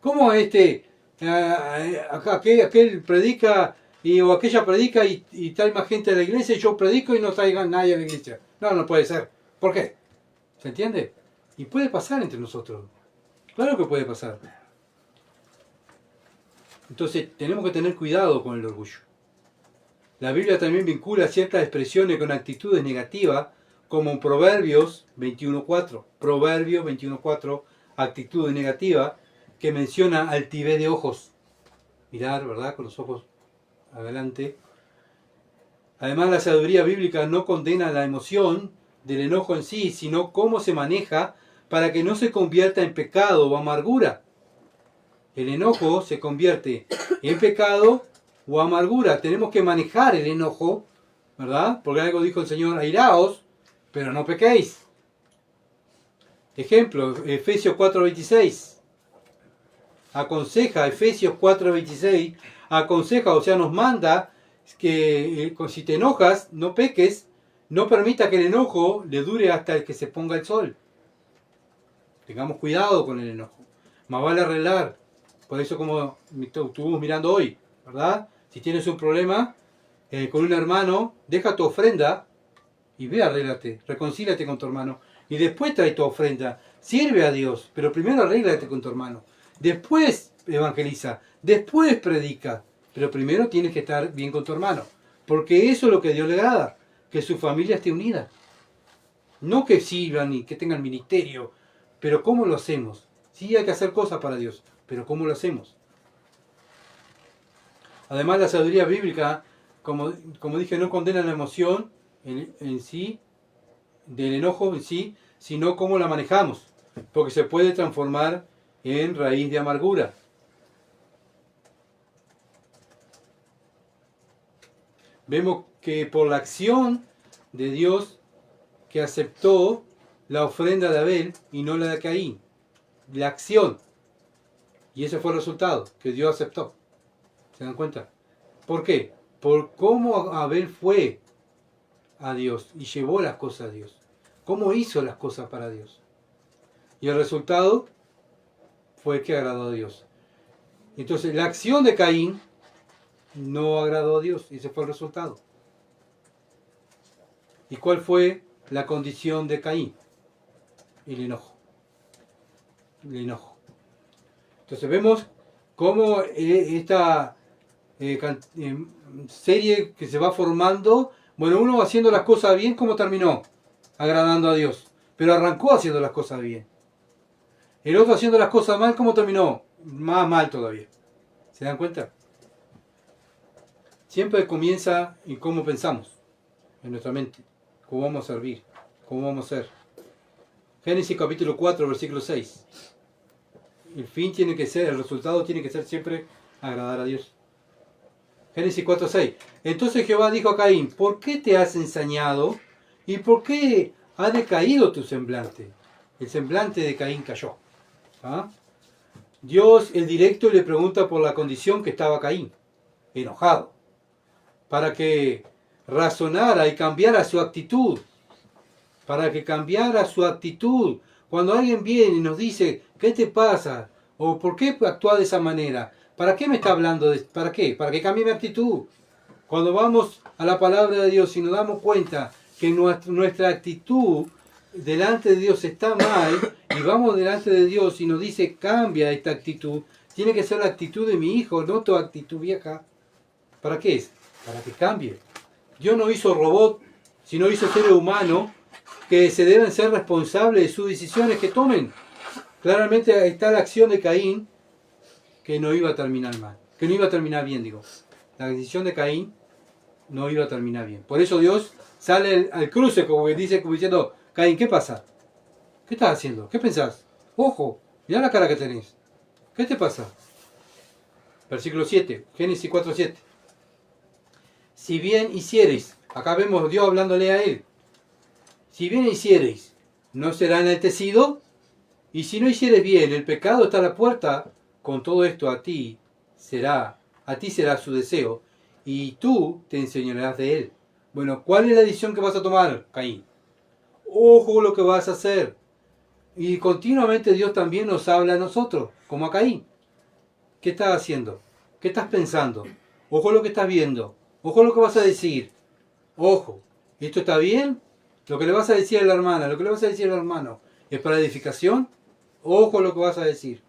¿Cómo a este, aquel predica o aquella predica y trae más gente a la iglesia y yo predico y no traiga nadie a la iglesia? No, no puede ser. ¿Por qué? ¿Se entiende? Y puede pasar entre nosotros. Claro que puede pasar. Entonces tenemos que tener cuidado con el orgullo. La Biblia también vincula ciertas expresiones con actitudes negativas, como en Proverbios 21.4. Proverbios 21.4, actitudes negativas, que menciona altivez de ojos. Mirar, ¿verdad? Con los ojos adelante. Además, la sabiduría bíblica no condena la emoción del enojo en sí, sino cómo se maneja para que no se convierta en pecado o amargura. El enojo se convierte en pecado o amargura. Tenemos que manejar el enojo, ¿verdad? Porque algo dijo el Señor, airaos, pero no pequéis. Ejemplo, Efesios 4:26. Aconseja, Efesios 4:26, aconseja, o sea, nos manda que si te enojas, no peques, no permita que el enojo le dure hasta el que se ponga el sol. Tengamos cuidado con el enojo. Más vale arreglar. Por eso como estuvimos mirando hoy, ¿verdad? Si tienes un problema con un hermano, deja tu ofrenda y ve, arréglate, reconcíliate con tu hermano. Y después trae tu ofrenda. Sirve a Dios, pero primero arréglate con tu hermano. Después evangeliza, después predica. Pero primero tienes que estar bien con tu hermano. Porque eso es lo que a Dios le agrada, que su familia esté unida. No que sirvan y que tengan ministerio, pero ¿cómo lo hacemos? Sí hay que hacer cosas para Dios, pero ¿cómo lo hacemos? Además, la sabiduría bíblica, como dije, no condena la emoción en sí, del enojo en sí, sino cómo la manejamos, porque se puede transformar en raíz de amargura. Vemos que por la acción de Dios que aceptó la ofrenda de Abel y no la de Caín, la acción, y ese fue el resultado, que Dios aceptó. ¿Se dan cuenta? ¿Por qué? Por cómo Abel fue a Dios y llevó las cosas a Dios. Cómo hizo las cosas para Dios. Y el resultado fue que agradó a Dios. Entonces, la acción de Caín no agradó a Dios. Y ese fue el resultado. ¿Y cuál fue la condición de Caín? El enojo. El enojo. Entonces, vemos cómo esta serie que se va formando, bueno, uno va haciendo las cosas bien, ¿cómo terminó? Agradando a Dios. Pero arrancó haciendo las cosas bien. El otro haciendo las cosas mal, ¿cómo terminó? Más mal todavía. ¿Se dan cuenta? Siempre comienza en cómo pensamos, en nuestra mente, cómo vamos a servir, cómo vamos a ser. Génesis capítulo 4, versículo 6. El fin tiene que ser, el resultado tiene que ser siempre agradar a Dios. Génesis 4, 6. Entonces Jehová dijo a Caín, ¿por qué te has ensañado? ¿Y por qué ha decaído tu semblante? El semblante de Caín cayó. ¿Ah? Dios, el directo, le pregunta por la condición que estaba Caín, enojado, para que razonara y cambiara su actitud, para que cambiara su actitud. Cuando alguien viene y nos dice, ¿qué te pasa? ¿O por qué actúa de esa manera? ¿Para qué me está hablando? ¿Para qué? Para que cambie mi actitud. Cuando vamos a la palabra de Dios y nos damos cuenta que nuestra actitud delante de Dios está mal, y vamos delante de Dios y nos dice, cambia esta actitud, tiene que ser la actitud de mi hijo, no tu actitud vieja. ¿Para qué es? Para que cambie. Dios no hizo robot, sino hizo seres humanos que se deben ser responsables de sus decisiones que tomen. Claramente está la acción de Caín que no iba a terminar mal, que no iba a terminar bien, digo. La decisión de Caín no iba a terminar bien. Por eso Dios sale al cruce, como diciendo, Caín, ¿qué pasa? ¿Qué estás haciendo? ¿Qué pensás? Ojo, mirá la cara que tenés. ¿Qué te pasa? Versículo 7, Génesis 4, 7. Si bien hiciereis, acá vemos Dios hablándole a él. Si bien hiciereis, ¿no será enaltecido? Y si no hicieres bien, el pecado está a la puerta, con todo esto a ti será su deseo, y tú te enseñarás de él. Bueno, ¿cuál es la decisión que vas a tomar, Caín? Ojo lo que vas a hacer. Y continuamente Dios también nos habla a nosotros, como a Caín. ¿Qué estás haciendo? ¿Qué estás pensando? Ojo lo que estás viendo. Ojo lo que vas a decir. Ojo. ¿Esto está bien? Lo que le vas a decir a la hermana, lo que le vas a decir al hermano, ¿es para edificación? Ojo lo que vas a decir.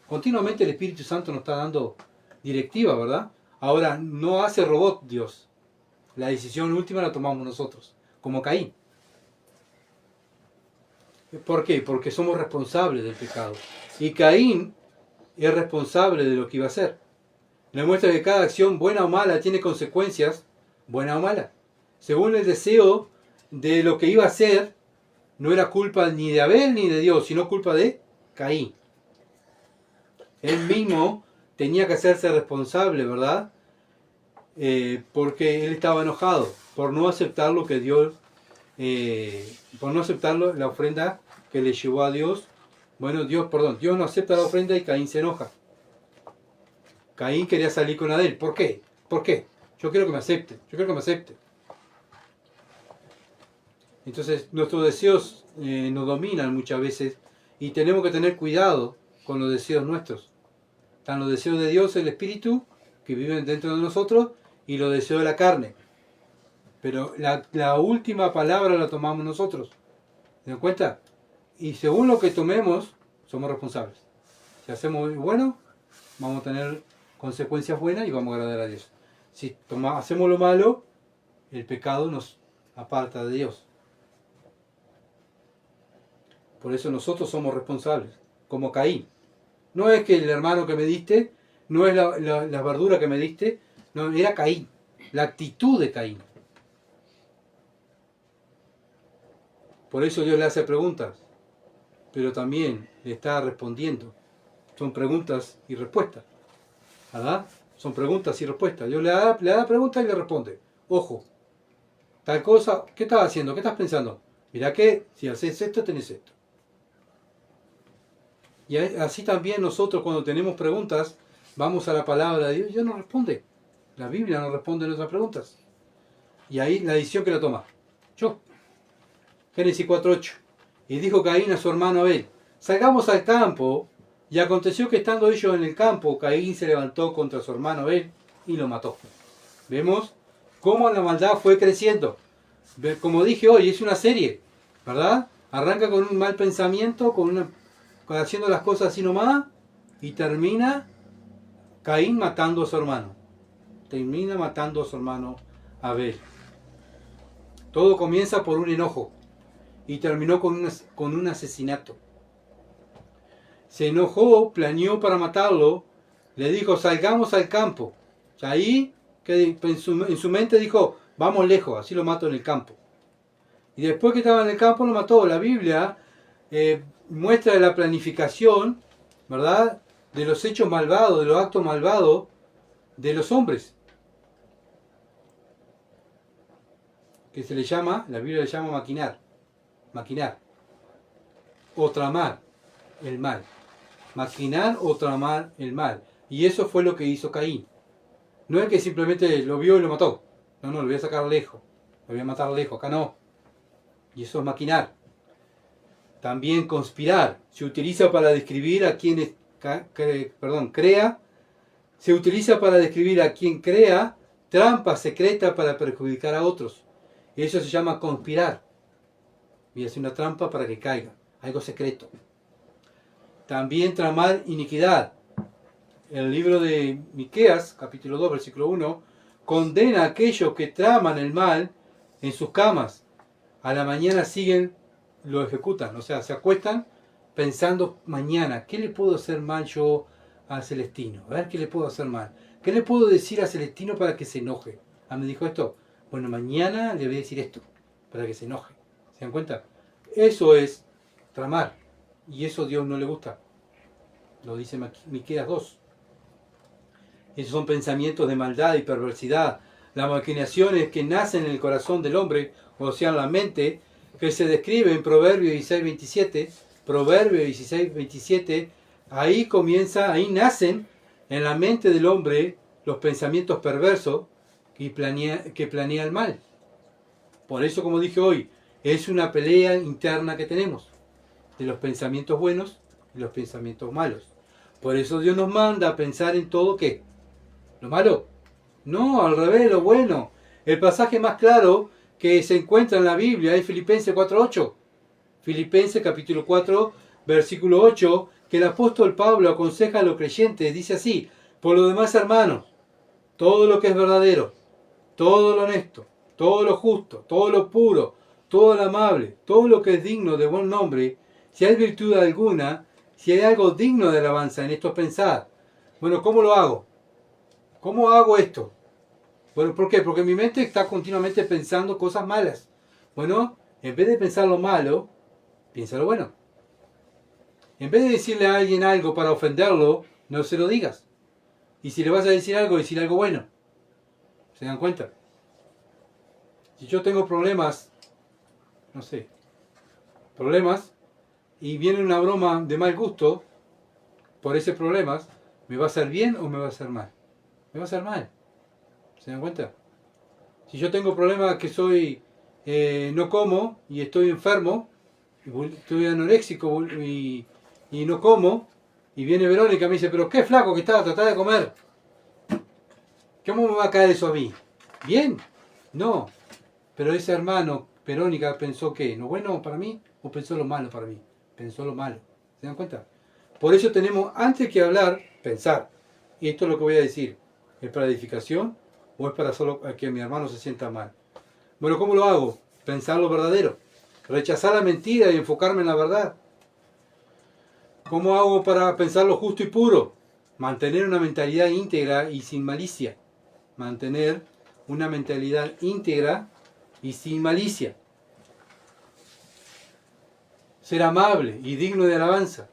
Continuamente el Espíritu Santo nos está dando directiva, ¿verdad? Ahora, no hace robot Dios. La decisión última la tomamos nosotros, como Caín. ¿Por qué? Porque somos responsables del pecado. Y Caín es responsable de lo que iba a hacer. Nos muestra que cada acción, buena o mala, tiene consecuencias, buena o mala. Según el deseo de lo que iba a hacer, no era culpa ni de Abel ni de Dios, sino culpa de Caín. Él mismo tenía que hacerse responsable, ¿verdad? Porque él estaba enojado por no aceptar lo que Dios, por no aceptar la ofrenda que le llevó a Dios. Bueno, Dios no acepta la ofrenda y Caín se enoja. Caín quería salir con Abel. ¿Por qué? ¿Por qué? Yo quiero que me acepte. Yo quiero que me acepte. Entonces nuestros deseos nos dominan muchas veces y tenemos que tener cuidado con los deseos nuestros. Están los deseos de Dios, el Espíritu, que viven dentro de nosotros, y los deseos de la carne. Pero la última palabra la tomamos nosotros. ¿Se dan cuenta? Y según lo que tomemos, somos responsables. Si hacemos bueno, vamos a tener consecuencias buenas y vamos a agradar a Dios. Si hacemos lo malo, el pecado nos aparta de Dios. Por eso nosotros somos responsables, como Caín. No es que el hermano que me diste, no es la verdura que me diste, No, era Caín. La actitud de Caín. Por eso Dios le hace preguntas, pero también le está respondiendo. Son preguntas y respuestas. ¿Verdad? Son preguntas y respuestas. Dios le da preguntas y le responde. Ojo, tal cosa, ¿qué estás haciendo? ¿Qué estás pensando? Mirá que si haces esto, tenés esto. Y así también nosotros cuando tenemos preguntas, vamos a la palabra de Dios y Dios nos responde. La Biblia nos responde nuestras preguntas. Y ahí la decisión que la toma. Yo. Génesis 4:8. Y dijo Caín a su hermano Abel, salgamos al campo. Y aconteció que estando ellos en el campo, Caín se levantó contra su hermano Abel y lo mató. Vemos cómo la maldad fue creciendo. Como dije hoy, es una serie, ¿verdad? Arranca con un mal pensamiento, haciendo las cosas así nomás, y termina Caín matando a su hermano. Termina matando a su hermano Abel. Todo comienza por un enojo y terminó con un asesinato. Se enojó, planeó para matarlo, le dijo, salgamos al campo. Ahí, en su mente dijo, vamos lejos, así lo mato en el campo. Y después que estaba en el campo lo mató. La Biblia muestra la planificación, ¿verdad?, de los hechos malvados, de los actos malvados de los hombres. Que se le llama, la Biblia le llama maquinar, o tramar el mal. Maquinar o tramar el mal. Y eso fue lo que hizo Caín. No es que simplemente lo vio y lo mató. No, lo voy a sacar lejos. Lo voy a matar lejos. Acá no. Y eso es maquinar. También conspirar. Se utiliza para describir a quien crea. Se utiliza para describir a quien crea trampa secreta para perjudicar a otros. Eso se llama conspirar. Y hacer una trampa para que caiga. Algo secreto. También tramar iniquidad. El libro de Miqueas, capítulo 2, versículo 1, condena a aquellos que traman el mal en sus camas. A la mañana lo ejecutan. O sea, se acuestan pensando mañana, ¿qué le puedo hacer mal yo a Celestino? A ver, ¿qué le puedo hacer mal? ¿Qué le puedo decir a Celestino para que se enoje? Me dijo esto. Bueno, mañana le voy a decir esto, para que se enoje. ¿Se dan cuenta? Eso es tramar. Y eso a Dios no le gusta. Lo dice Miqueas 2. Esos son pensamientos de maldad y perversidad. Las maquinaciones que nacen en el corazón del hombre, o sea, en la mente, que se describe en Proverbios 16:27. Proverbios 16:27. Ahí nacen en la mente del hombre los pensamientos perversos que planea el mal. Por eso, como dije hoy, es una pelea interna que tenemos de los pensamientos buenos y los pensamientos malos. Por eso Dios nos manda a pensar en todo ¿qué? ¿Lo malo? No, al revés, lo bueno. El pasaje más claro que se encuentra en la Biblia es Filipenses 4:8. Filipenses capítulo 4, versículo 8, que el apóstol Pablo aconseja a los creyentes, dice así: por lo demás, hermanos, todo lo que es verdadero, todo lo honesto, todo lo justo, todo lo puro, todo lo amable, todo lo que es digno de buen nombre, si hay virtud alguna, si hay algo digno de alabanza, en esto pensad. Bueno, ¿cómo lo hago? ¿Cómo hago esto? Bueno, ¿por qué? Porque mi mente está continuamente pensando cosas malas. Bueno, en vez de pensar lo malo, piensa lo bueno. En vez de decirle a alguien algo para ofenderlo, no se lo digas. Y si le vas a decir algo bueno. ¿Se dan cuenta? Si yo tengo problemas, y viene una broma de mal gusto por ese problema, ¿me va a hacer bien o me va a hacer mal? Me va a hacer mal. ¿Se dan cuenta? Si yo tengo problemas que no como y estoy enfermo, estoy anoréxico y no como, y viene Verónica y me dice, pero qué flaco que estaba, tratá de comer. ¿Cómo me va a caer eso a mí? ¿Bien? No. Pero ese hermano, Verónica, pensó que lo bueno para mí o pensó lo malo para mí. Pensó lo malo. ¿Se dan cuenta? Por eso tenemos, antes que hablar, pensar. Y esto es lo que voy a decir. ¿Es para edificación o es para solo que mi hermano se sienta mal? Bueno, ¿cómo lo hago? Pensar lo verdadero. Rechazar la mentira y enfocarme en la verdad. ¿Cómo hago para pensar lo justo y puro? Mantener una mentalidad íntegra y sin malicia. mantener una mentalidad íntegra y sin malicia. Ser amable y digno de alabanza.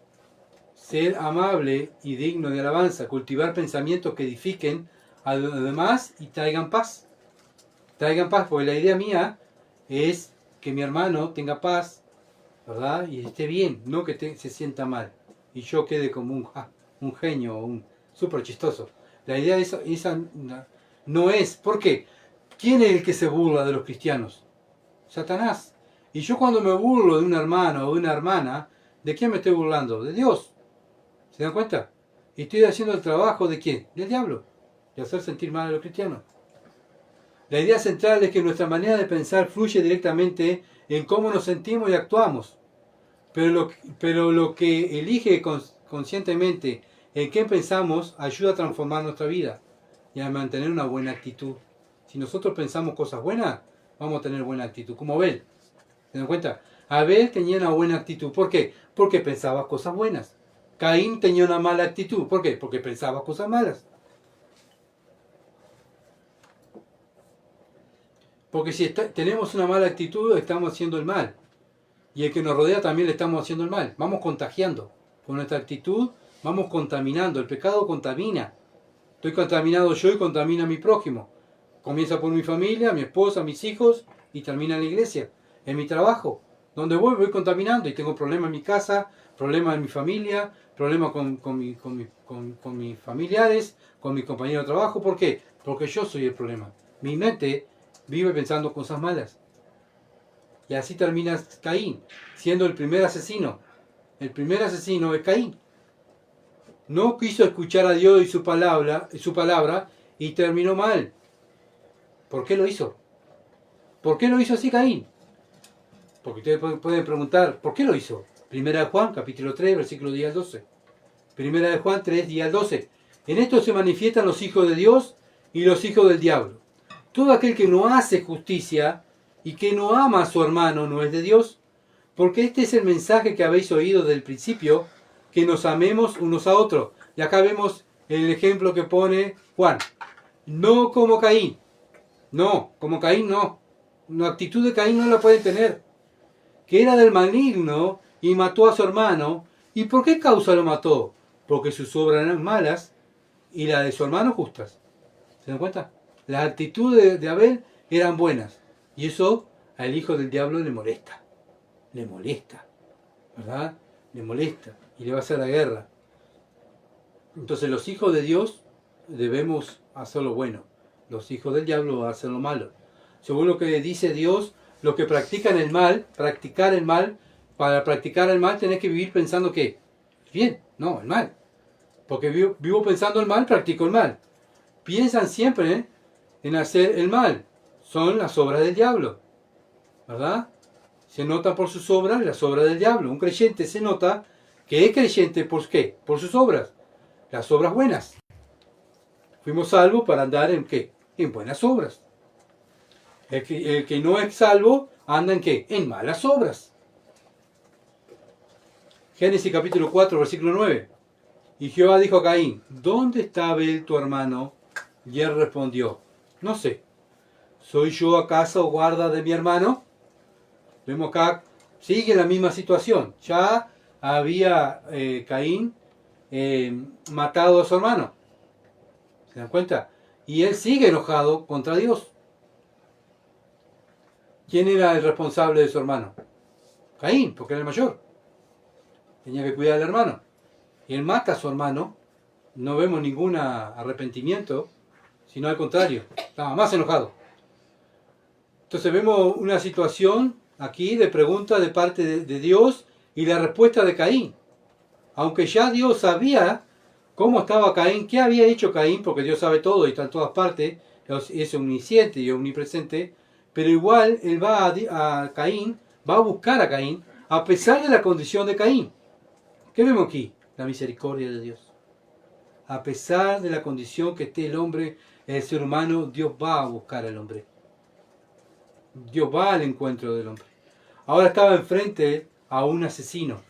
Ser amable y digno de alabanza. Cultivar pensamientos que edifiquen a los demás y traigan paz. Traigan paz, porque la idea mía es que mi hermano tenga paz, ¿verdad? Y esté bien, no que se sienta mal. Y yo quede como un genio, un súper chistoso. La idea esa no es. ¿Por qué? ¿Quién es el que se burla de los cristianos? Satanás. Y yo cuando me burlo de un hermano o de una hermana, ¿de quién me estoy burlando? De Dios. ¿Se dan cuenta? Y estoy haciendo el trabajo de ¿quién? Del diablo. De hacer sentir mal a los cristianos. La idea central es que nuestra manera de pensar fluye directamente en cómo nos sentimos y actuamos. Pero lo que elige conscientemente en qué pensamos ayuda a transformar nuestra vida y a mantener una buena actitud. Si nosotros pensamos cosas buenas, vamos a tener buena actitud. Como Abel. ¿Se dan cuenta? Abel tenía una buena actitud. ¿Por qué? Porque pensaba cosas buenas. Caín tenía una mala actitud. ¿Por qué? Porque pensaba cosas malas. Porque si tenemos una mala actitud, estamos haciendo el mal. Y el que nos rodea también le estamos haciendo el mal. Vamos contagiando. Con nuestra actitud vamos contaminando. El pecado contamina. Estoy contaminado yo y contamina a mi prójimo. Comienza por mi familia, mi esposa, mis hijos y termina en la iglesia. En mi trabajo. Donde voy contaminando y tengo problemas en mi casa, problemas en mi familia, problemas con mis familiares, con mis compañeros de trabajo. ¿Por qué? Porque yo soy el problema. Mi mente vive pensando cosas malas. Y así termina Caín, siendo el primer asesino. El primer asesino es Caín. No quiso escuchar a Dios y su palabra y terminó mal. ¿Por qué lo hizo? ¿Por qué lo hizo así Caín? Porque ustedes pueden preguntar, ¿por qué lo hizo? Primera de Juan, capítulo 3, versículo 10 al 12. Primera de Juan 3, 10 al 12. En esto se manifiestan los hijos de Dios y los hijos del diablo. Todo aquel que no hace justicia y que no ama a su hermano no es de Dios, porque este es el mensaje que habéis oído desde el principio, que nos amemos unos a otros. Y acá vemos el ejemplo que pone Juan. No como Caín. No, como Caín no. La actitud de Caín no la pueden tener. Que era del maligno y mató a su hermano. ¿Y por qué causa lo mató? Porque sus obras eran malas y las de su hermano justas. ¿Se dan cuenta? Las actitudes de Abel eran buenas. Y eso al hijo del diablo le molesta. Le molesta. ¿Verdad? Le molesta. Y le va a hacer la guerra. Entonces los hijos de Dios debemos hacer lo bueno. Los hijos del diablo van a hacer lo malo. Según lo que dice Dios, los que practican el mal, para practicar el mal tenés que vivir pensando que, bien, no, el mal. Porque vivo pensando el mal, practico el mal. Piensan siempre en hacer el mal. Son las obras del diablo. ¿Verdad? Se nota por sus obras las obras del diablo. Un creyente se nota que es creyente ¿por qué? Por sus obras. Las obras buenas. Fuimos salvos para andar en ¿qué? En buenas obras. El que no es salvo anda en ¿qué? En malas obras. Génesis capítulo 4, versículo 9. Y Jehová dijo a Caín, ¿dónde está Abel tu hermano? Y él respondió, no sé. ¿Soy yo acaso guarda de mi hermano? Vemos acá, sigue la misma situación. Ya había Caín matado a su hermano. ¿Se dan cuenta? Y él sigue enojado contra Dios. ¿Quién era el responsable de su hermano? Caín, porque era el mayor. Tenía que cuidar al hermano. Y él mata a su hermano. No vemos ningún arrepentimiento, sino al contrario. Estaba más enojado. Entonces vemos una situación aquí de pregunta de parte de Dios y la respuesta de Caín. Aunque ya Dios sabía cómo estaba Caín, qué había hecho Caín, porque Dios sabe todo y está en todas partes, es omnisciente y omnipresente, pero igual él va a Caín, va a buscar a Caín, a pesar de la condición de Caín. ¿Qué vemos aquí? La misericordia de Dios. A pesar de la condición que esté el hombre, el ser humano, Dios va a buscar al hombre. Dios va al encuentro del hombre. Ahora estaba enfrente a un asesino.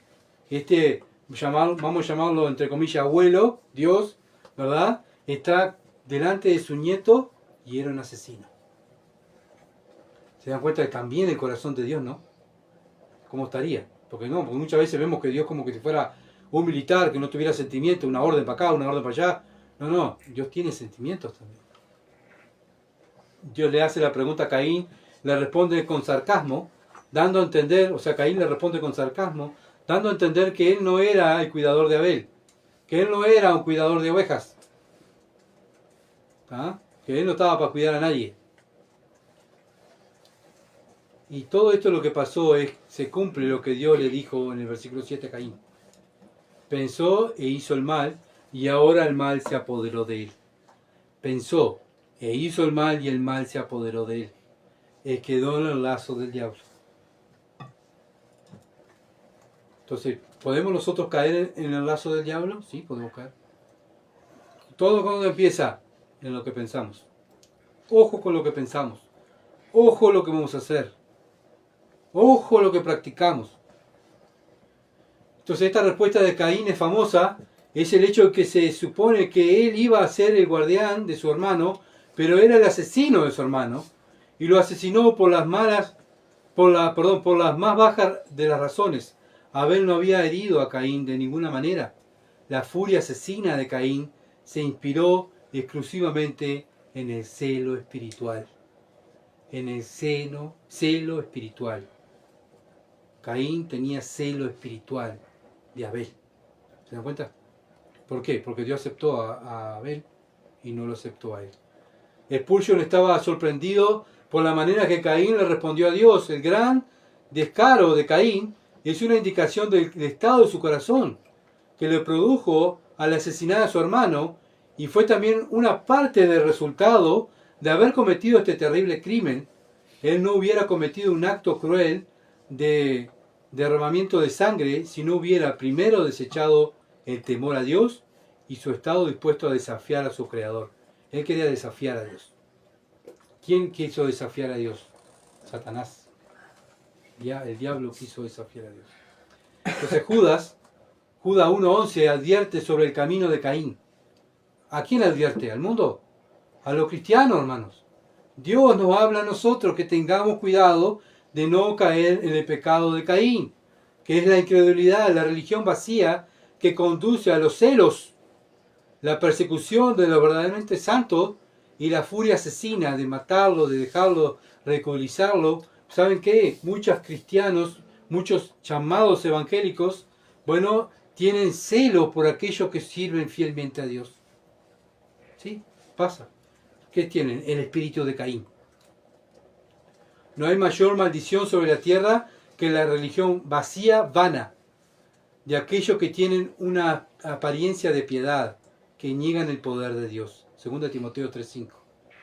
Vamos a llamarlo entre comillas abuelo, Dios, ¿verdad? Está delante de su nieto y era un asesino. Se dan cuenta que también el corazón de Dios, ¿no? ¿Cómo estaría? Porque muchas veces vemos que Dios como que si fuera un militar, que no tuviera sentimiento, una orden para acá, una orden para allá. No, Dios tiene sentimientos también. Dios le hace la pregunta a Caín, le responde con sarcasmo, dando a entender, o sea, Caín le responde con sarcasmo, dando a entender que él no era el cuidador de Abel, que él no era un cuidador de ovejas, ¿ah? Que él no estaba para cuidar a nadie. Y todo esto lo que pasó es, se cumple lo que Dios le dijo en el versículo 7 a Caín. Pensó e hizo el mal, y ahora el mal se apoderó de él. Pensó e hizo el mal, y el mal se apoderó de él. Él quedó en el lazo del diablo. Entonces, ¿podemos nosotros caer en el lazo del diablo? Sí, podemos caer. Todo cuando empieza en lo que pensamos. Ojo con lo que pensamos. Ojo lo que vamos a hacer. Ojo lo que practicamos. Entonces esta respuesta de Caín es famosa. Es el hecho de que se supone que él iba a ser el guardián de su hermano, pero era el asesino de su hermano. Y lo asesinó por las más bajas de las razones. Abel no había herido a Caín de ninguna manera. La furia asesina de Caín se inspiró exclusivamente en el celo espiritual. En el celo espiritual. Caín tenía celo espiritual de Abel. ¿Se dan cuenta? ¿Por qué? Porque Dios aceptó a Abel y no lo aceptó a él. Spurgeon estaba sorprendido por la manera que Caín le respondió a Dios. El gran descaro de Caín es una indicación del estado de su corazón, que le produjo al asesinar a su hermano, y fue también una parte del resultado de haber cometido este terrible crimen. Él no hubiera cometido un acto cruel de derramamiento de sangre si no hubiera primero desechado el temor a Dios y su estado dispuesto a desafiar a su Creador. Él quería desafiar a Dios. ¿Quién quiso desafiar a Dios? Satanás. Ya el diablo quiso desafiar a Dios. Entonces Judas 1:11 advierte sobre el camino de Caín. ¿A quién advierte? ¿Al mundo? A los cristianos, hermanos. Dios nos habla a nosotros que tengamos cuidado de no caer en el pecado de Caín, que es la incredulidad, la religión vacía que conduce a los celos, la persecución de lo verdaderamente santo y la furia asesina de matarlo, de dejarlo, ridiculizarlo. ¿Saben qué? Muchos cristianos, muchos llamados evangélicos, tienen celo por aquellos que sirven fielmente a Dios. ¿Sí? Pasa. ¿Qué tienen? El espíritu de Caín. No hay mayor maldición sobre la tierra que la religión vacía, vana, de aquellos que tienen una apariencia de piedad, que niegan el poder de Dios. 2 Timoteo 3:5.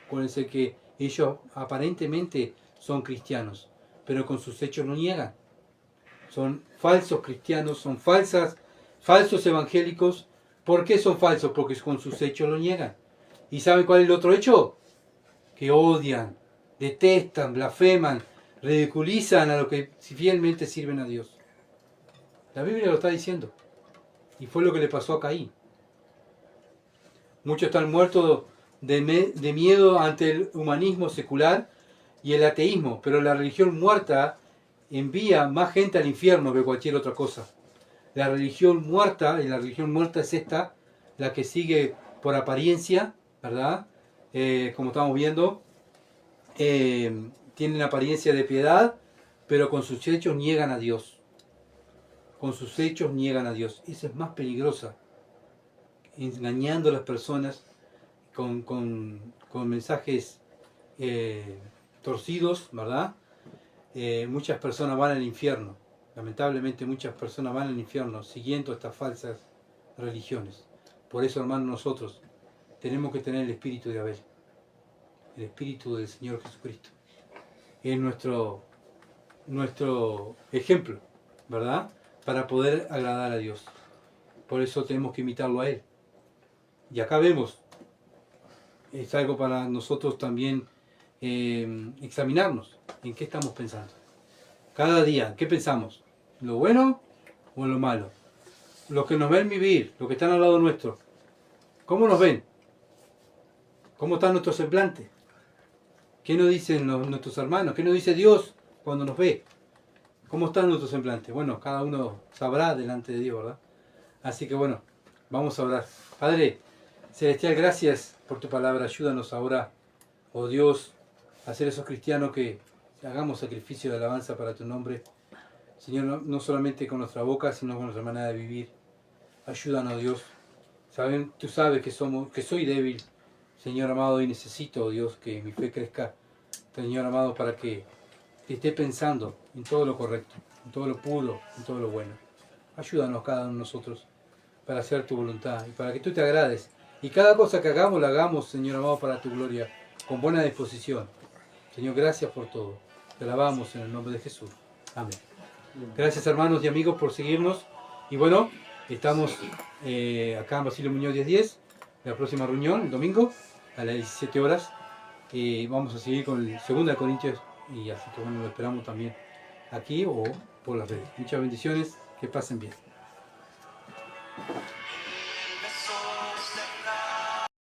Acuérdense que ellos aparentemente son cristianos, pero con sus hechos lo niegan. Son falsos cristianos, son falsos evangélicos. ¿Por qué son falsos? Porque con sus hechos lo niegan. ¿Y saben cuál es el otro hecho? Que odian, detestan, blasfeman, ridiculizan a los que fielmente sirven a Dios. La Biblia lo está diciendo. Y fue lo que le pasó a Caín. Muchos están muertos de miedo ante el humanismo secular y el ateísmo, pero la religión muerta envía más gente al infierno que cualquier otra cosa. La religión muerta, y la religión muerta es esta, la que sigue por apariencia, ¿verdad? Como estamos viendo, tienen apariencia de piedad, pero con sus hechos niegan a Dios. Con sus hechos niegan a Dios. Esa es más peligrosa. Engañando a las personas con mensajes torcidos, ¿verdad? Muchas personas van al infierno. Lamentablemente muchas personas van al infierno siguiendo estas falsas religiones. Por eso, hermanos, nosotros tenemos que tener el espíritu de Abel, el espíritu del Señor Jesucristo. Es nuestro ejemplo, ¿verdad? Para poder agradar a Dios. Por eso tenemos que imitarlo a Él. Y acá vemos, es algo para nosotros también examinarnos en qué estamos pensando. Cada día, ¿qué pensamos? ¿Lo bueno o lo malo? Los que nos ven vivir, los que están al lado nuestro, ¿cómo nos ven? ¿Cómo está nuestro semblante? ¿Qué nos dicen nuestros hermanos? ¿Qué nos dice Dios cuando nos ve? ¿Cómo está nuestro semblante? Bueno, cada uno sabrá delante de Dios, ¿verdad? Así que bueno, vamos a orar. Padre Celestial, gracias por tu palabra. Ayúdanos ahora, oh Dios, a ser esos cristianos que hagamos sacrificio de alabanza para tu nombre. Señor, no solamente con nuestra boca, sino con nuestra manera de vivir. Ayúdanos, Dios. Tú sabes que soy débil, Señor amado, y necesito, Dios, que mi fe crezca, Señor amado, para que esté pensando en todo lo correcto, en todo lo puro, en todo lo bueno. Ayúdanos cada uno de nosotros para hacer tu voluntad y para que tú te agrades. Y cada cosa que hagamos, la hagamos, Señor amado, para tu gloria, con buena disposición. Señor, gracias por todo. Te alabamos en el nombre de Jesús. Amén. Gracias, hermanos y amigos, por seguirnos. Y bueno, estamos acá en Basilio Muñoz 1010, la próxima reunión, el domingo, a las 17 horas. Vamos a seguir con el 2 Corintios, y así que bueno, lo esperamos también aquí o por las redes. Muchas bendiciones, que pasen bien.